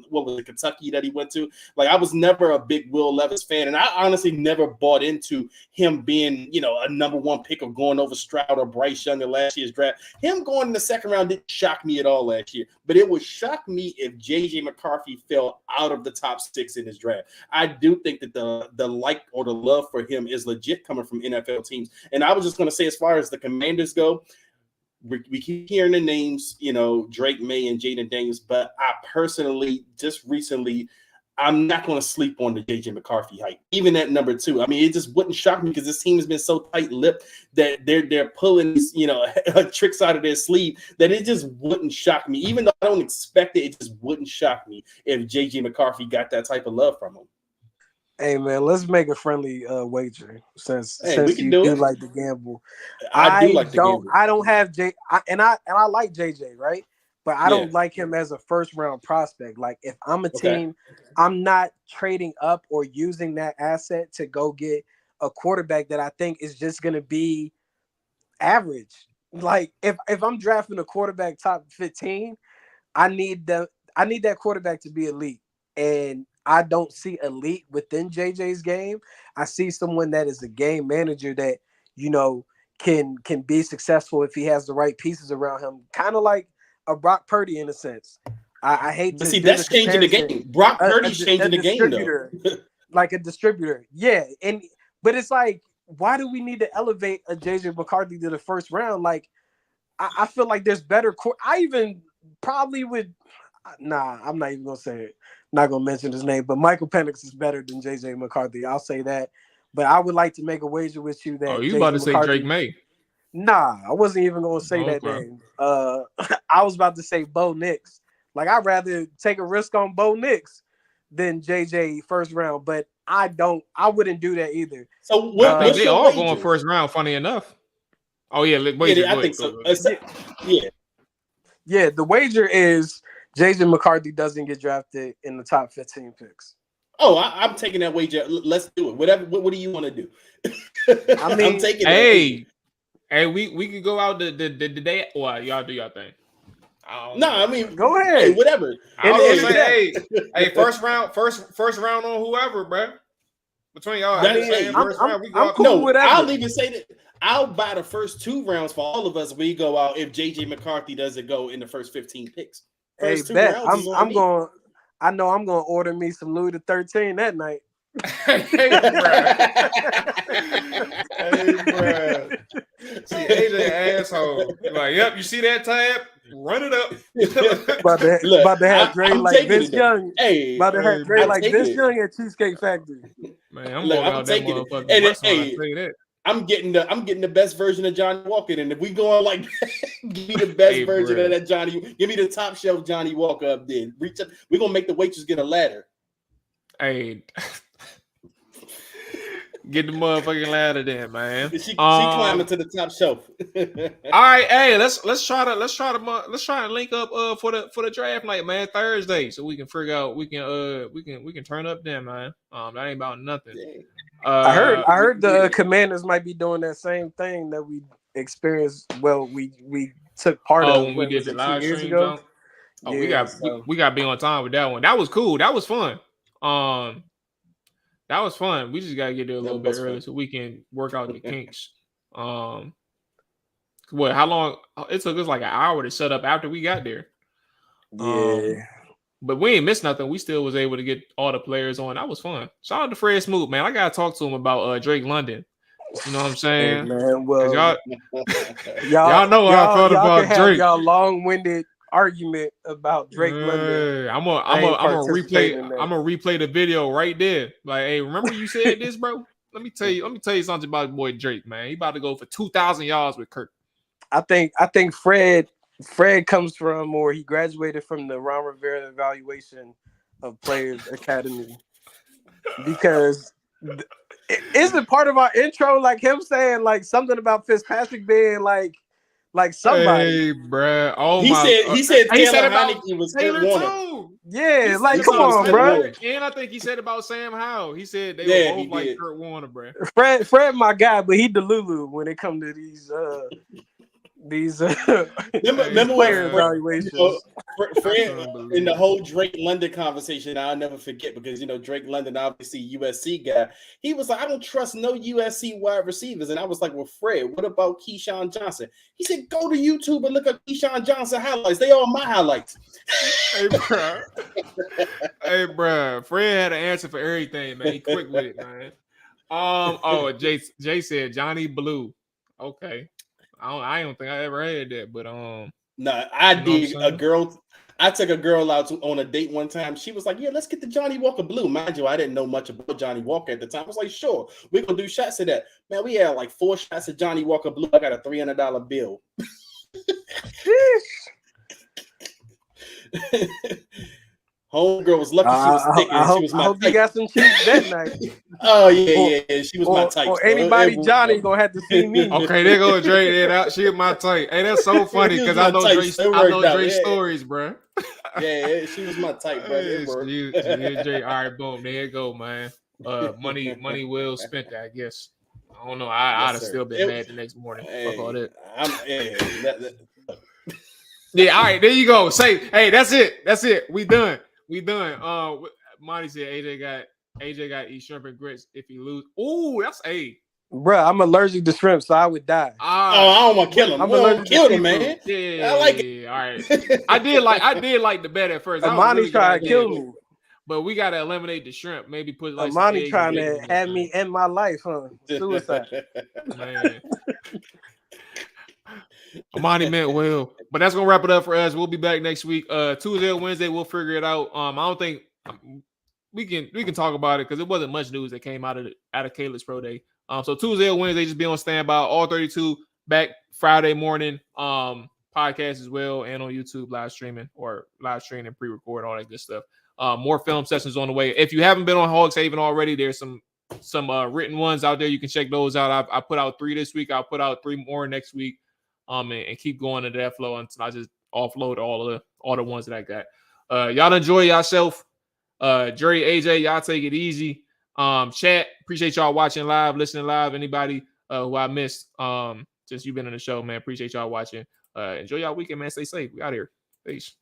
Speaker 4: what was it, Kentucky that he went to. Like I was never a big Will Levis fan, and I honestly never bought into him being, a number 1 pick of going over Stroud or Bryce Young in last year's draft. Him going in the second round didn't shock me at all last year, but it would shock me if JJ McCarthy fell out of the top 6 in his draft. I do think that the like or the love for him is legit coming from NFL teams. And I was just going to say, as far as the Commanders go, we keep hearing the names, Drake May and Jaden Daniels, but I personally just recently, I'm not going to sleep on the JJ McCarthy hype, even at number 2. I mean, it just wouldn't shock me because this team has been so tight-lipped that they're pulling these, tricks out of their sleeve that it just wouldn't shock me. Even though I don't expect it, it just wouldn't shock me if JJ McCarthy got that type of love from him.
Speaker 3: Hey man, let's make a friendly wager since you do like to gamble.
Speaker 4: I do like to gamble.
Speaker 3: I don't have I like JJ, right? But I don't like him as a first round prospect. Like if I'm a team, I'm not trading up or using that asset to go get a quarterback that I think is just going to be average. Like if I'm drafting a quarterback top 15, I need that quarterback to be elite. And I don't see elite within JJ's game. I see someone that is a game manager that, can be successful if he has the right pieces around him. Kind of like a Brock Purdy in a sense. I hate to see
Speaker 4: that's changing the game. Brock Purdy's changing the game though.
Speaker 3: Like a distributor. Yeah. But it's like, why do we need to elevate a JJ McCarthy to the first round? Like I feel like there's better I even probably would I'm not even gonna say it. I'm not gonna mention his name, but Michael Penix is better than JJ McCarthy. I'll say that. But I would like to make a wager with you that.
Speaker 2: Oh, you about to say Drake May?
Speaker 3: Nah, I wasn't even gonna say that name. I was about to say Bo Nix. Like I'd rather take a risk on Bo Nix than JJ first round, but I wouldn't do that either.
Speaker 4: So
Speaker 2: they all going first round, funny enough. Oh yeah,
Speaker 4: I think so.
Speaker 3: Yeah, the wager is JJ McCarthy doesn't get drafted in the top 15 picks.
Speaker 4: Oh, I'm taking that wager. Let's do it. Whatever. What do you want to do?
Speaker 3: I mean,
Speaker 4: I'm taking.
Speaker 2: Hey, we could go out the day. Well, y'all do y'all thing.
Speaker 4: I mean,
Speaker 3: go ahead.
Speaker 4: Hey, whatever.
Speaker 2: Hey, first round on whoever, bro. Between y'all,
Speaker 3: I'm cool with that.
Speaker 4: I'll even say that I'll buy the first 2 rounds for all of us. We go out if JJ McCarthy doesn't go in the first 15 picks.
Speaker 3: First 2 rounds. I'm going. I know I'm going to order me some Louis XIII that night.
Speaker 2: Hey, bro. See, AJ asshole. Like, yep, you see that tab? Run it up.
Speaker 3: about to have Dre like Vince Young.
Speaker 4: Hey,
Speaker 3: about to have Dre like Vince Young at Cheesecake Factory.
Speaker 2: Man, I'm going out that motherfucking restaurant. I'll tell you that.
Speaker 4: I'm getting the best version of Johnny Walker. And if we going like give me the best version of that Johnny. Give me the top shelf Johnny Walker up there. Reach up. We're gonna make the waitress get a ladder.
Speaker 2: Hey, get the motherfucking ladder then, man.
Speaker 4: She climbing to the top shelf.
Speaker 2: All right, hey, let's try to link up for the draft night, man, Thursday, so we can figure out we can turn up then, man. That ain't about nothing.
Speaker 3: I heard the Commanders might be doing that same thing that we experienced. Well, we took part of
Speaker 2: when we did the live stream
Speaker 3: ago.
Speaker 2: Oh, yeah, we got to be on time with that one. That was cool. That was fun. That was fun. We just gotta get there a little bit early so we can work out the kinks. How long? It took us like an hour to set up after we got there.
Speaker 3: Yeah.
Speaker 2: But we ain't missed nothing. We still was able to get all the players on. That was fun. Shout out to Fred Smoot, man. I gotta talk to him about Drake London. You know what I'm saying?
Speaker 3: Hey, man, well,
Speaker 2: y'all know how I felt about Drake.
Speaker 3: Y'all long-winded argument about Drake London.
Speaker 2: I'm gonna replay the video right there. Like, hey, remember you said this, bro? Let me tell you something about the boy Drake, man. He about to go for 2,000 yards with Kirk.
Speaker 3: I think Fred comes from, or he graduated from, the Ron Rivera evaluation of Players Academy, because isn't part of our intro like him saying like something about Fitzpatrick being like somebody?
Speaker 2: Hey, bruh. Oh,
Speaker 4: he said Taylor
Speaker 2: about
Speaker 4: Heineke was
Speaker 2: Taylor
Speaker 4: too.
Speaker 3: Yeah, like come on, bro.
Speaker 2: And I think he said about Sam Howell. He said they were both like Kurt Warner, bro.
Speaker 3: Fred, my guy, but he Delulu when it comes to these
Speaker 4: remember
Speaker 3: player evaluations.
Speaker 4: Fred in the whole Drake London conversation, I'll never forget, because Drake London, obviously USC guy, he was like, I don't trust no USC wide receivers, and I was like, well, Fred, what about Keyshawn Johnson? He said, go to YouTube and look up Keyshawn Johnson highlights. They all my highlights.
Speaker 2: Hey, bro. Fred had an answer for everything, man. He quick with it, man. Jay said Johnny Blue. Okay. I don't think I ever had that, but
Speaker 4: no, I did. I took a girl out on a date one time. She was like, yeah, let's get the Johnny Walker Blue. Mind you, I didn't know much about Johnny Walker at the time. I was like, sure, we're gonna do shots of that. Man, we had like 4 shots of Johnny Walker Blue. I got a $300 bill. Homegirl was lucky she was thick.
Speaker 3: I hope you got some cheeks that night.
Speaker 4: Oh yeah. She was my type.
Speaker 3: Or anybody Johnny gonna have to see me.
Speaker 2: Okay, there go Drake. She is my type. Hey, that's so funny because I know Drake's stories, bro.
Speaker 4: Yeah, she was my type, bro.
Speaker 2: Drake. All right, boom. There you go, man. Money well spent, I guess. I don't know. I'd have still been mad the next morning. Fuck all that. Yeah, all right, there you go. Say, hey, that's it. We done. Monty said AJ got to eat shrimp and grits if he lose. Ooh, that's
Speaker 3: Bruh, I'm allergic to shrimp, so I would die.
Speaker 4: I don't want to kill him. I'm allergic to kill him, man.
Speaker 2: Yeah,
Speaker 4: I like it.
Speaker 2: All right. I did like the bet at first.
Speaker 3: Amani tried to kill me.
Speaker 2: But we gotta eliminate the shrimp. Maybe put like
Speaker 3: Amani trying to have me end my life, huh? Suicide. Man.
Speaker 2: Amani meant well. But that's gonna wrap it up for us. We'll be back next week. Tuesday or Wednesday, we'll figure it out. I don't think we can talk about it because it wasn't much news that came out of Caleb's Pro Day. So Tuesday or Wednesday, just be on standby. All 32 back Friday morning. Podcast as well, and on YouTube live streaming and pre-record, all that good stuff. More film sessions on the way. If you haven't been on Hogs Haven already, there's some written ones out there. You can check those out. I put out 3 this week. I'll put out 3 more next week. And keep going into that flow until I just offload all the ones that I got. Y'all enjoy yourself. Dre, AJ, y'all take it easy. Chat, appreciate y'all watching live, listening live. Anybody who I missed since you've been on the show, man, appreciate y'all watching. Enjoy y'all weekend, man. Stay safe. We out here. Peace.